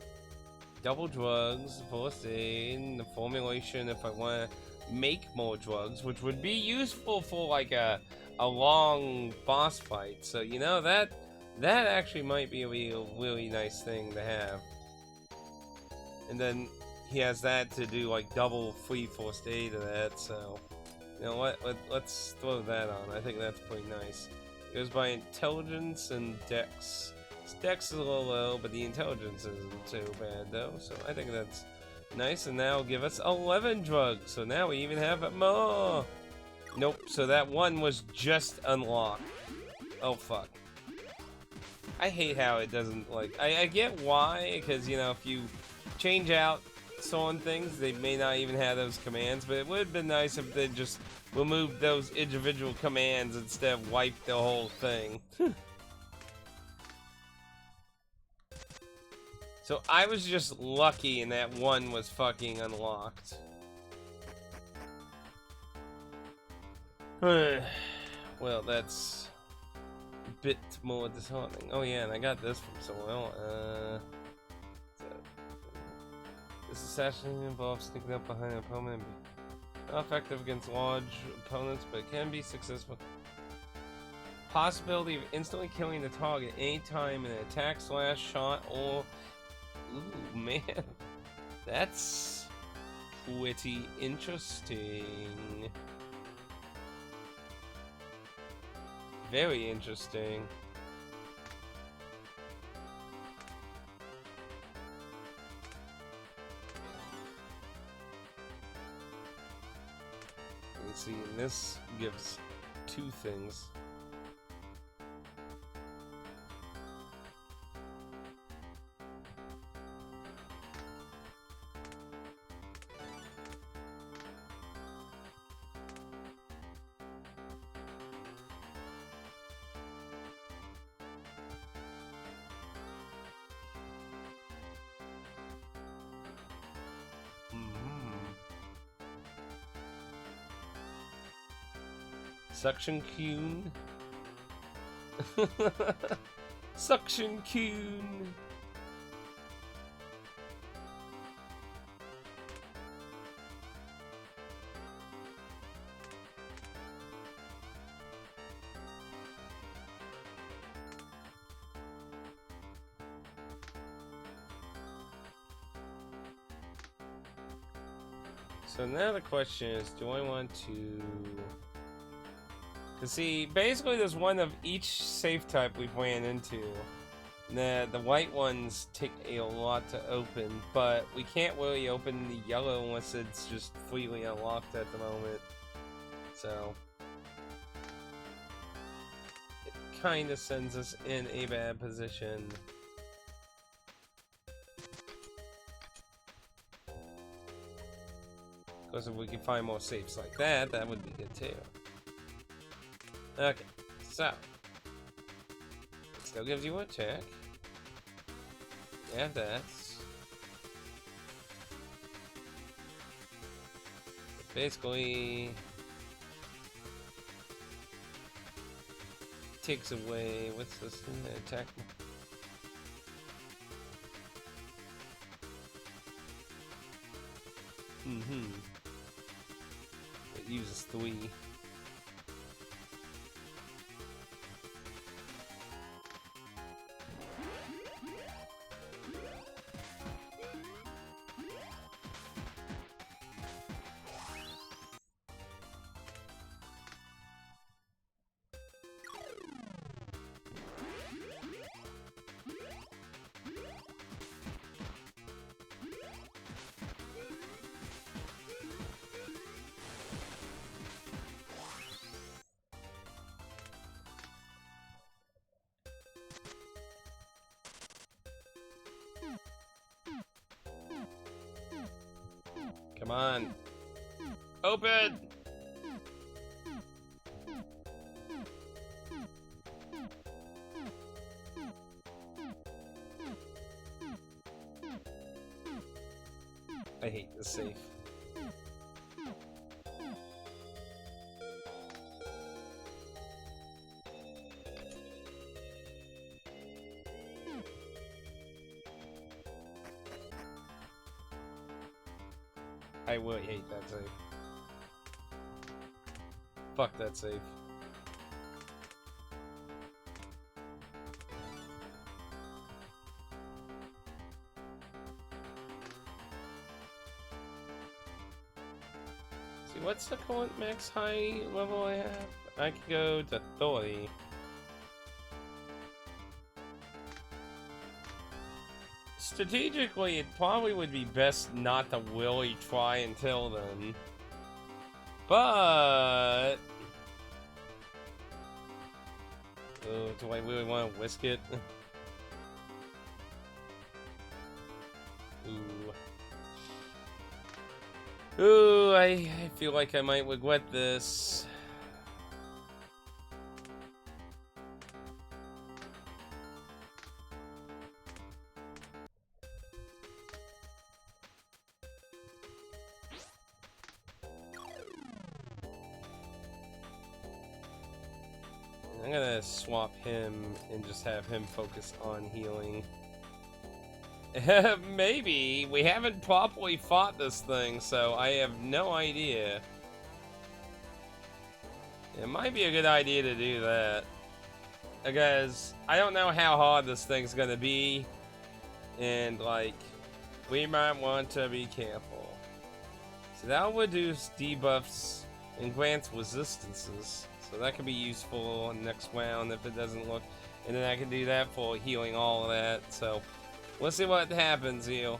Double drugs, first aid, the formulation if I want to make more drugs, which would be useful for like a long boss fight. So, you know, that actually might be a really nice thing to have. And then he has that to do like double free first aid of that, so you know what? Let's throw that on. I think that's pretty nice. It goes by intelligence and dex. His dex is a little low, but the intelligence isn't too bad though, so I think that's nice. And now give us 11 drugs, so now we even have more. Nope, so that one was just unlocked. Oh fuck. I hate how it doesn't like. I get why, because you know if you change out on things, they may not even have those commands, but it would have been nice if they just removed those individual commands instead of wipe the whole thing. So I was just lucky in that one was fucking unlocked. Well, that's a bit more disheartening. Oh yeah, and I got this from someone else. This assassination involves sneaking up behind an opponent. Not effective against large opponents, but it can be successful. Possibility of instantly killing the target anytime in an attack, slash, shot, or... Ooh, man. That's pretty interesting. Very interesting. You see, and this gives two things. Suction Coon. Suction Coon. So now the question is, do I want to... Cause see, basically there's one of each safe type we've ran into. The white ones take a lot to open, but we can't really open the yellow unless it's just freely unlocked at the moment. So it kinda sends us in a bad position. Because if we can find more safes like that, that would be good too. Okay, so it still gives you a check. Yeah, that's basically takes away what's this attack. It uses 3. Come on. Open! I hate this safe. I really hate that safe. Fuck that safe. See, what's the current max high level I have? I could go to 30. Strategically, it probably would be best not to really try until then. But... oh, do I really want to whisk it? Ooh. Ooh, I feel like I might regret this. I'm gonna swap him and just have him focus on healing. Maybe. We haven't properly fought this thing, so I have no idea. It might be a good idea to do that. Because I don't know how hard this thing's gonna be. And, like, we might want to be careful. So that'll reduce debuffs and grants resistances. So that could be useful in the next round if it doesn't look. And then I can do that for healing all of that. So we'll see what happens here.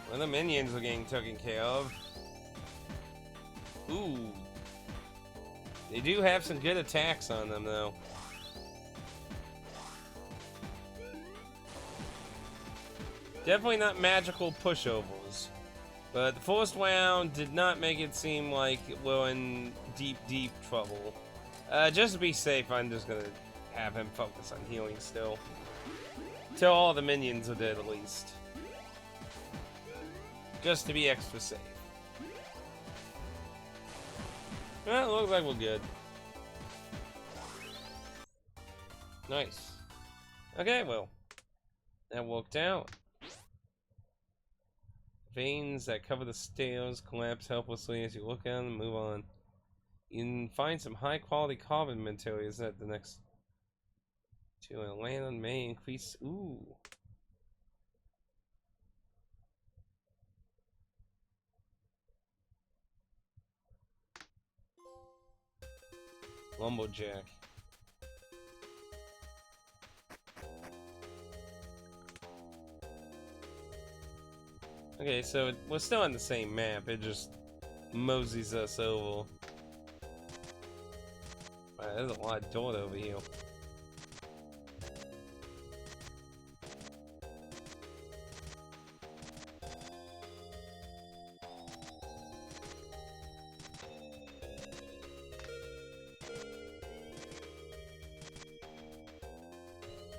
Well, the minions are getting taken care of. Ooh. They do have some good attacks on them, though. Definitely not magical pushovers. But the first round did not make it seem like we're in deep, deep trouble. Just to be safe, I'm just gonna have him focus on healing still. Till all the minions are dead, at least. Just to be extra safe. Well, it looks like we're good. Nice. Okay, well. That worked out. Veins that cover the stairs collapse helplessly as you look at them and move on. You can find some high-quality carbon materials at the next... To a land may increase... Ooh. Lumberjack. Okay, so we're still on the same map, it just moseys us over. Wow, there's a lot of dirt over here.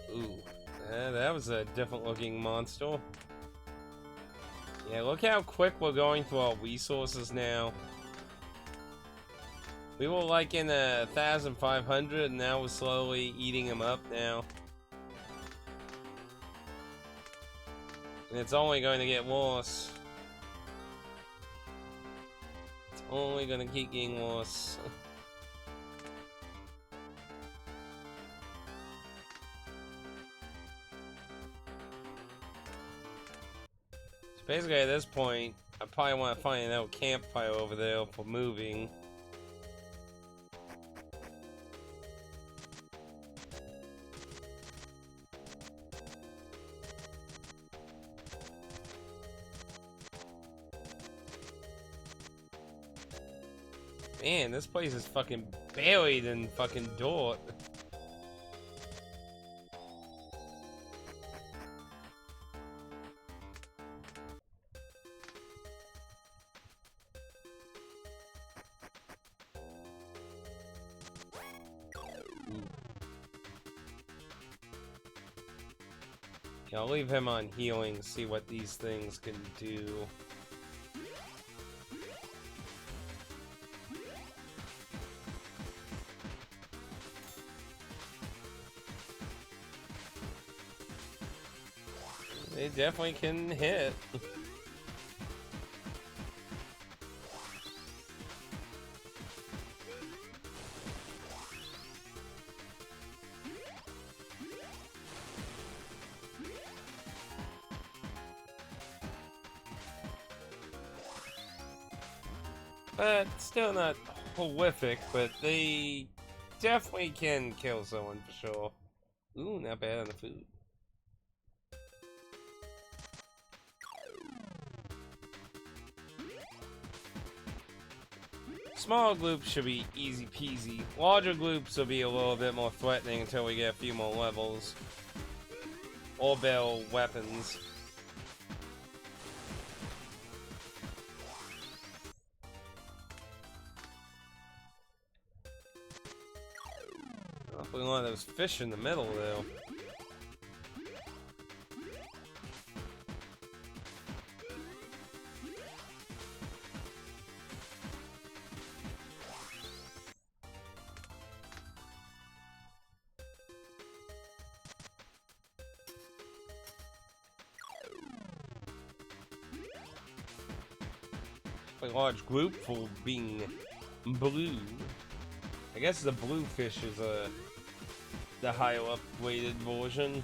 Ooh, that was a different looking monster. Yeah, look how quick we're going through our resources now. We were like in 1,500 and now we're slowly eating them up now. And it's only going to get worse. It's only going to keep getting worse. Basically, at this point, I probably want to find an campfire over there for moving. Man, this place is fucking buried in fucking dirt. Yeah, I'll leave him on healing, see what these things can do. They definitely can hit. But still not horrific, but they definitely can kill someone for sure. Ooh, not bad on the food. Small groups should be easy peasy. Larger groups will be a little bit more threatening until we get a few more levels. Or better weapons. Hopefully one of those fish in the middle though. A large group for being blue. I guess the blue fish is the higher upgraded version.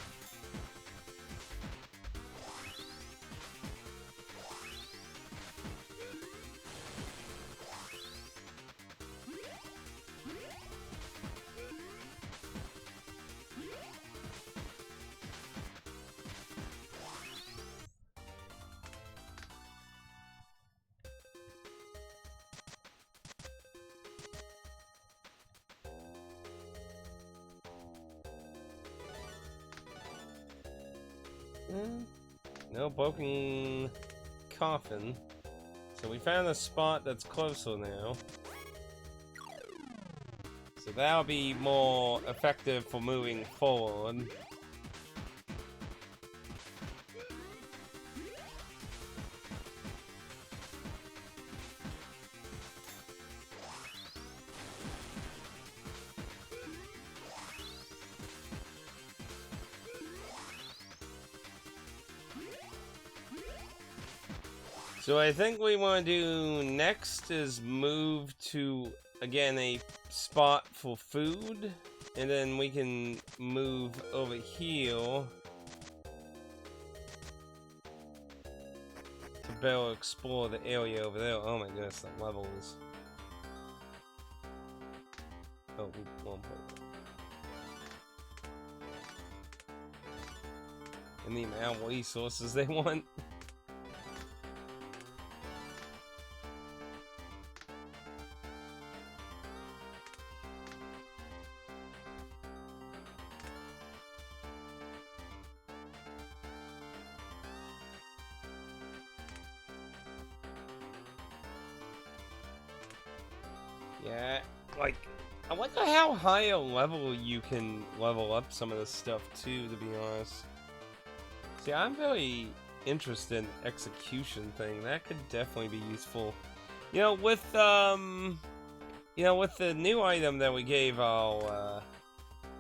No broken coffin. So we found a spot that's closer now. So that'll be more effective for moving forward. So I think we want to do next is move to, again, a spot for food, and then we can move over here to better explore the area over there. Oh my goodness, the levels. Oh, 1 point. And the amount of resources they want. Yeah, like, I wonder how high a level you can level up some of this stuff too, to be honest. See, I'm very interested in execution thing. That could definitely be useful. You know, with the new item that we gave our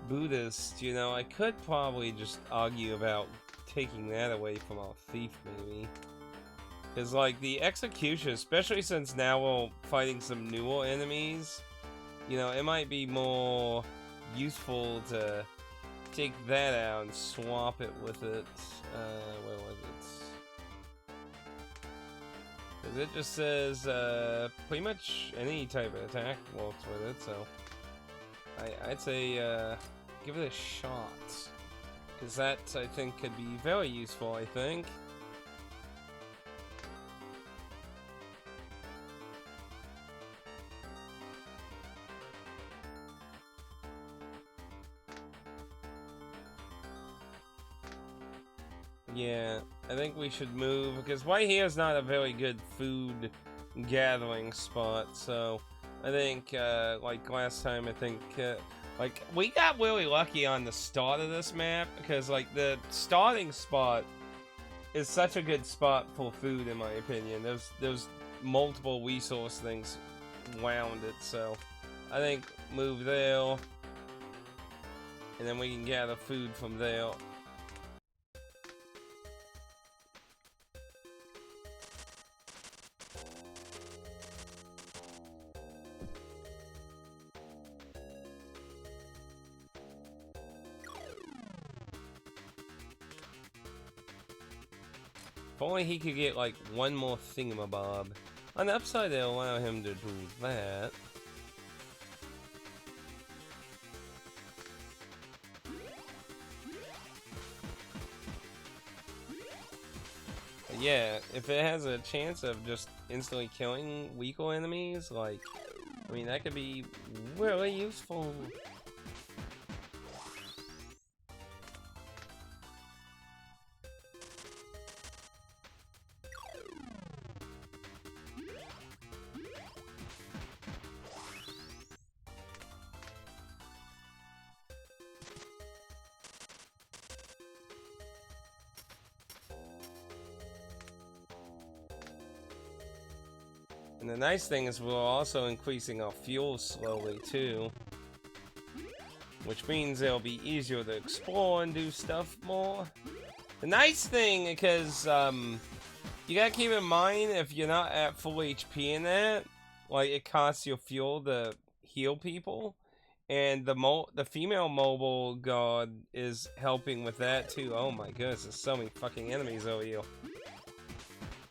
Buddhist, you know, I could probably just argue about taking that away from our thief, maybe. Because, like, the execution, especially since now we're fighting some newer enemies, you know, it might be more useful to take that out and swap it with it. Where was it? Because it just says, pretty much any type of attack works with it, so I'd say, give it a shot. Because that, I think, could be very useful, I think. Yeah, I think we should move, because right here is not a very good food gathering spot, so I think, like last time, I think, like, we got really lucky on the start of this map, because, like, the starting spot is such a good spot for food, in my opinion. There's multiple resource things around it, so I think move there, and then we can gather food from there. If only he could get, like, one more thingamabob. On the upside, they'll allow him to do that. But yeah, if it has a chance of just instantly killing weaker enemies, like, I mean, that could be really useful. And the nice thing is we're also increasing our fuel slowly too, which means it'll be easier to explore and do stuff more. The nice thing, because you gotta keep in mind, if you're not at full HP in that, like, it costs your fuel to heal people, and the female mobile guard is helping with that too. Oh my goodness, there's so many fucking enemies over here.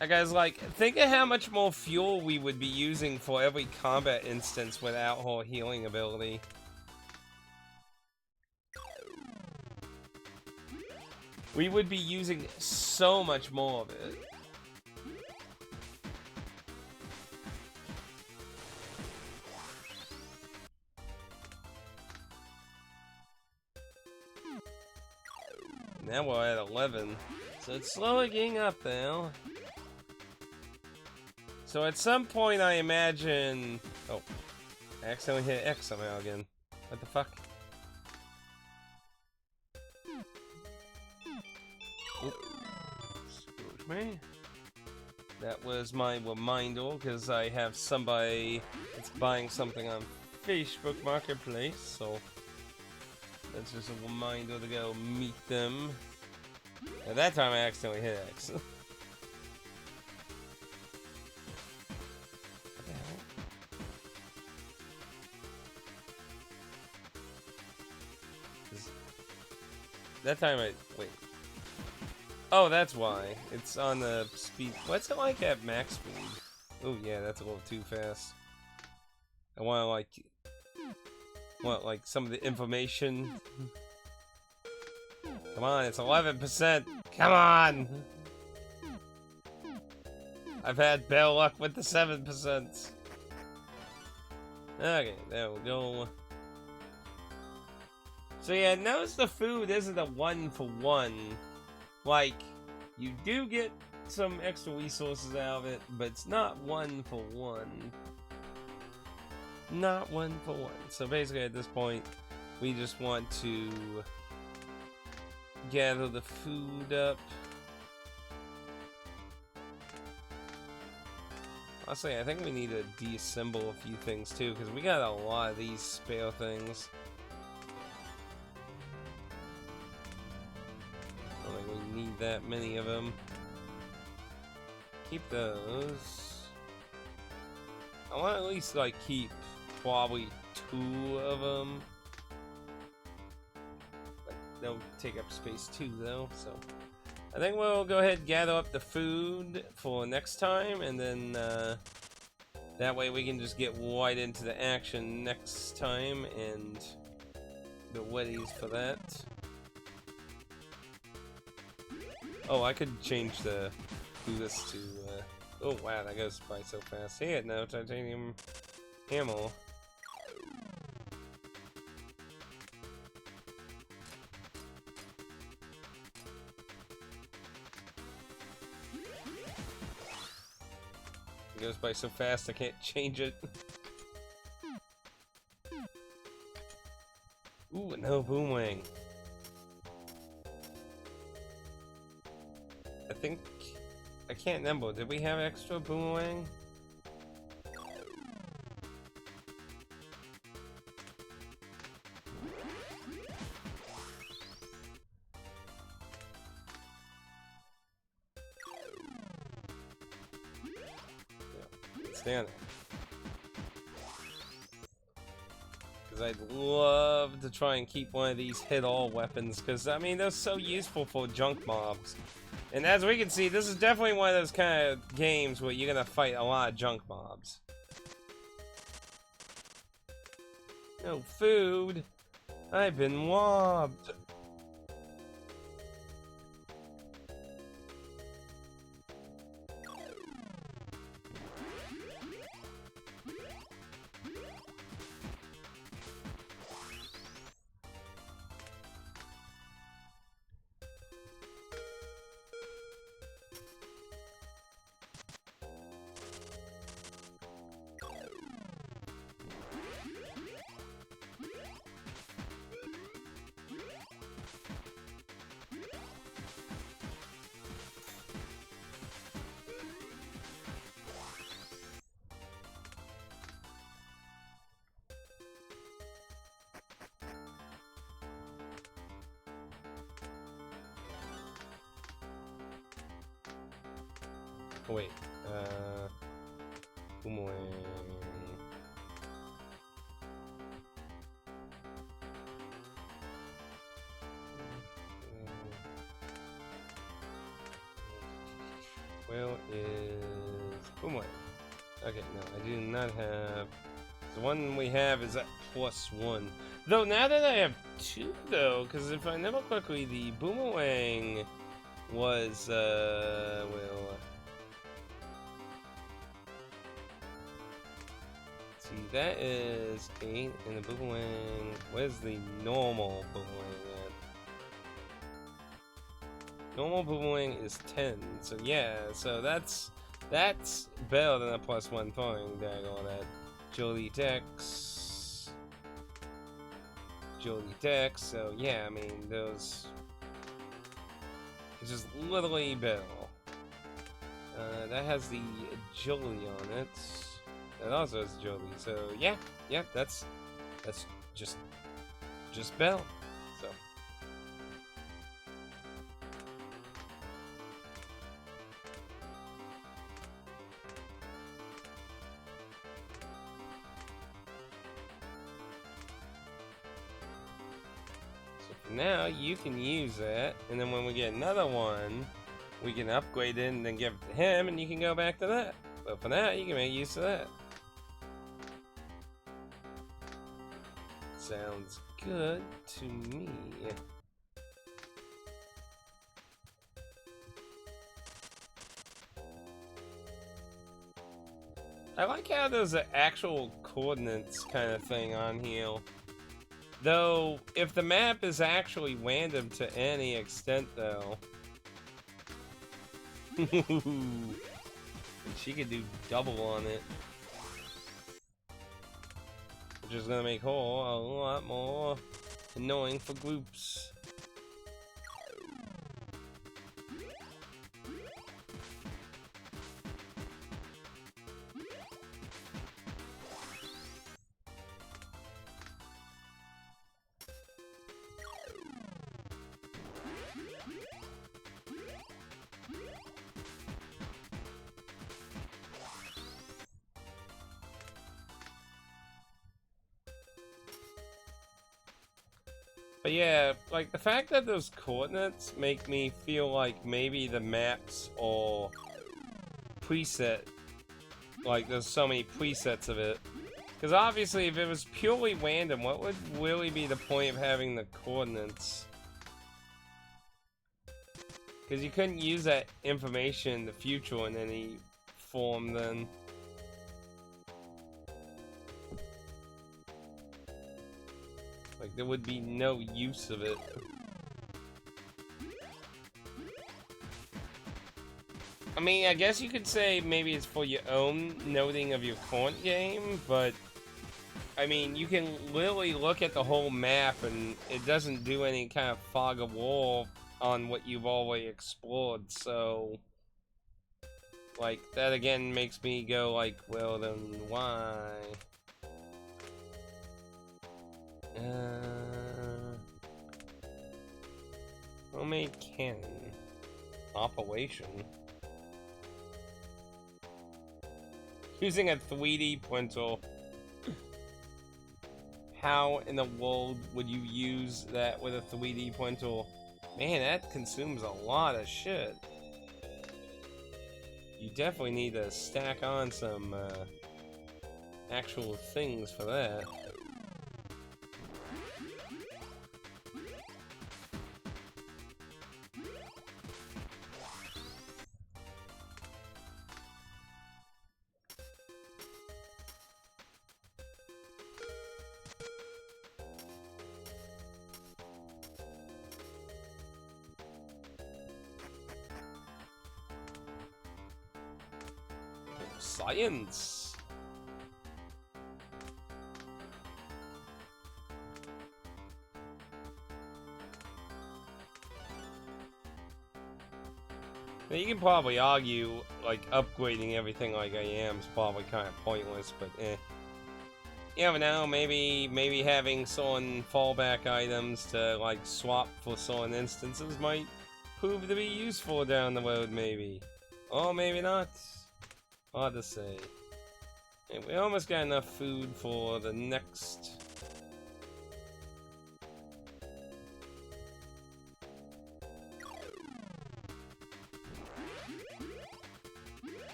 That guy's like, think of how much more fuel we would be using for every combat instance without her healing ability. We would be using so much more of it. Now we're at 11. So it's slowly getting up now. So at some point I imagine... Oh, I accidentally hit X somehow again. What the fuck? Oop. Excuse me. That was my reminder, because I have somebody that's buying something on Facebook Marketplace, so that's just a reminder to go meet them. At that time I accidentally hit X. That time I... wait. Oh, that's why. It's on the speed... What's it like at max speed? Oh, yeah, that's a little too fast. I want to, like... want, like, some of the information. Come on, it's 11%! Come on! I've had bad luck with the 7%. Okay, there we go. So yeah, notice the food isn't a 1-for-1. Like, you do get some extra resources out of it, but it's not 1-for-1. Not 1-for-1. So basically at this point, we just want to gather the food up. Honestly, I think we need to deassemble a few things too, because we got a lot of these spare things. I don't think we need that many of them. Keep those. I want to at least, like, keep probably 2 of them. But they'll take up space too, though, so... I think we'll go ahead and gather up the food for next time, and then that way we can just get right into the action next time and the readies for that. Oh, I could change do this to, oh wow, that goes by so fast. Hey, no, titanium ammo. It goes by so fast I can't change it. Ooh, no boomerang. I think... I can't remember. Did we have extra boomerang? It's down there. Because I'd love to try and keep one of these hit-all weapons, because, I mean, they're so useful for junk mobs. And as we can see, this is definitely one of those kind of games where you're gonna fight a lot of junk mobs. No food. I've been robbed. Oh wait, boomerang. Well, is boomerang. Okay, no, I do not have. The one we have is at +1. Though now that I have 2, though, because if I remember correctly, the boomerang was see, that is 8, and the boomerang. Where's the normal boomerang at? Normal boomerang is 10. So yeah, so that's better than a +1 throwing dag. All that Jolie Dex. So yeah, I mean those. It's just literally better. That has the Jolie on it. That also has Jolie. So yeah, that's just better. So. Now you can use that, and then when we get another one, we can upgrade it and then give it to him, and you can go back to that. But for now, you can make use of that. Sounds good to me. I like how there's an actual coordinates kind of thing on here. Though, if the map is actually random to any extent, though. She could do double on it. Which is gonna make her a lot more annoying for groups. But yeah, like, the fact that those coordinates make me feel like maybe the maps are preset. Like, there's so many presets of it. Because obviously, if it was purely random, what would really be the point of having the coordinates? Because you couldn't use that information in the future in any form then. Like, there would be no use of it. I mean, I guess you could say maybe it's for your own noting of your current game, but I mean, you can literally look at the whole map and it doesn't do any kind of fog of war on what you've already explored, so like, that again makes me go like, well then why? Homemade cannon. Affiliation. Using a 3D printer. How in the world would you use that with a 3D printer? Man, that consumes a lot of shit. You definitely need to stack on some actual things for that. Science. Now you can probably argue, like, upgrading everything like I am is probably kind of pointless, but eh. You never know, maybe having certain fallback items to, like, swap for certain instances might prove to be useful down the road, maybe. Oh, maybe not. Hard to say. Hey, we almost got enough food for the next.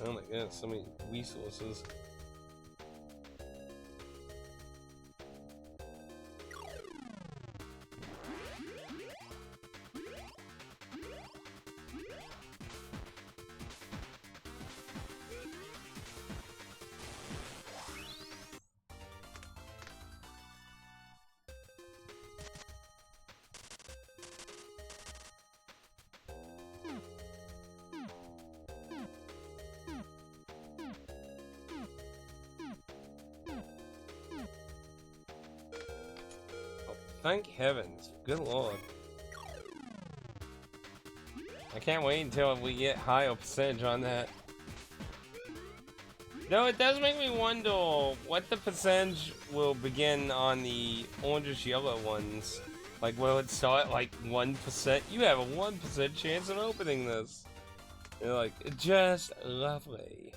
Oh my god, so many resources. Thank heavens. Good lord. I can't wait until we get higher percentage on that. Though it does make me wonder what the percentage will begin on the orangish yellow ones. Like, will it start like 1%? You have a 1% chance of opening this. They're like, just lovely.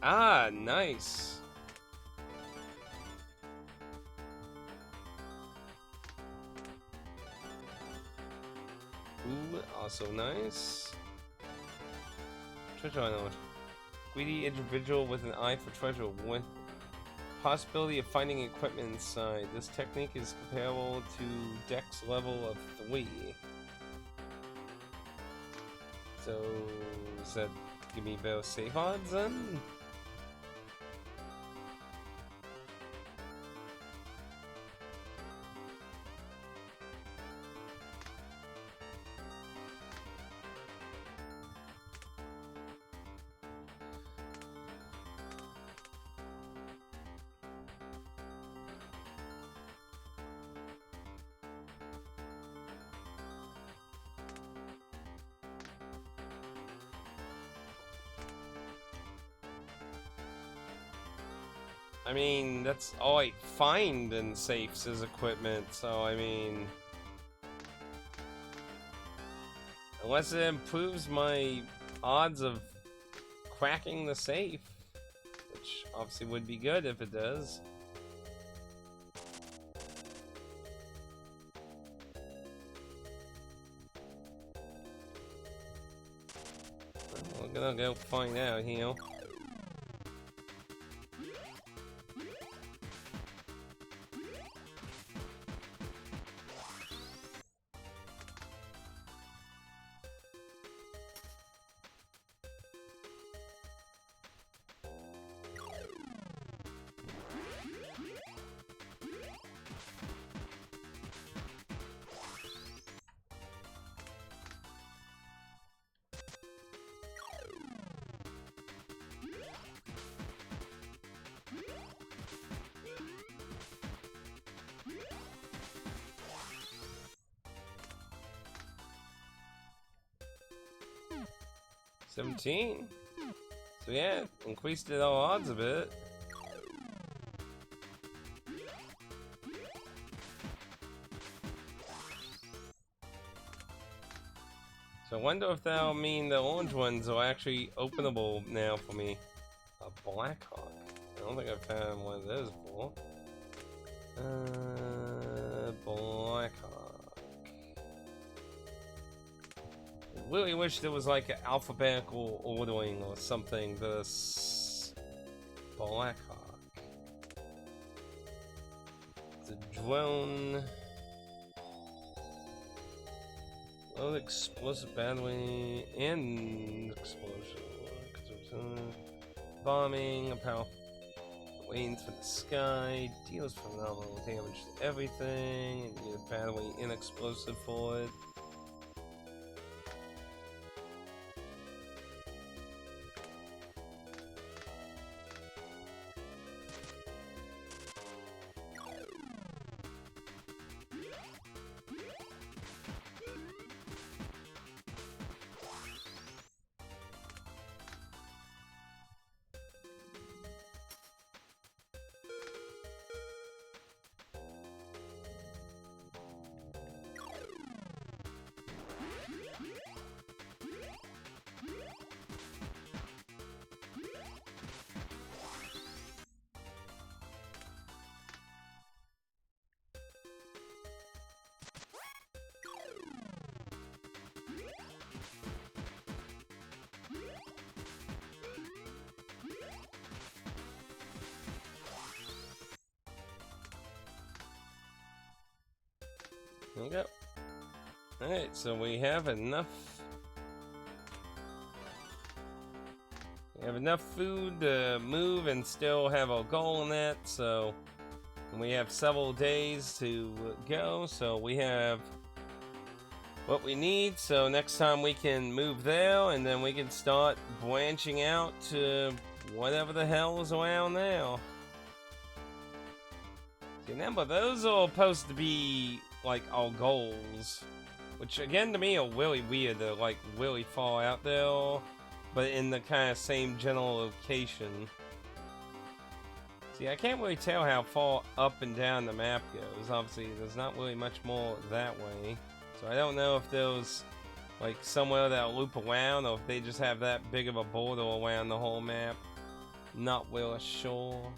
Ah, nice. Ooh, also nice. Treasure island. Greedy individual with an eye for treasure with possibility of finding equipment inside. This technique is comparable to Dex level of 3. So, does that give me better save odds then? I mean, that's all I find in safes is equipment, so I mean... Unless it improves my odds of cracking the safe, which obviously would be good if it does. We're gonna go find out here. $17. So yeah, increased our odds a bit. So I wonder if that'll mean the orange ones are actually openable now for me. A Blackhawk. I don't think I've had one of those before. Blackhawk. I really wish there was like an alphabetical ordering or something. This Blackhawk. The drone. Load explosive battery and explosion. Bombing, power lanes for the sky, deals phenomenal damage to everything, and you get a battery and explosive for it. There we go. Alright, so we have enough. We have enough food to move and still have a goal in that, so we have several days to go, so we have what we need, so next time we can move there, and then we can start branching out to whatever the hell is around now. See, remember, those are supposed to be, like, our goals, which, again, to me are really weird. They're, like, really far out there, but in the kind of same general location. See, I can't really tell how far up and down the map goes. Obviously, there's not really much more that way. So I don't know if there's, like, somewhere that'll loop around, or if they just have that big of a border around the whole map. Not really sure.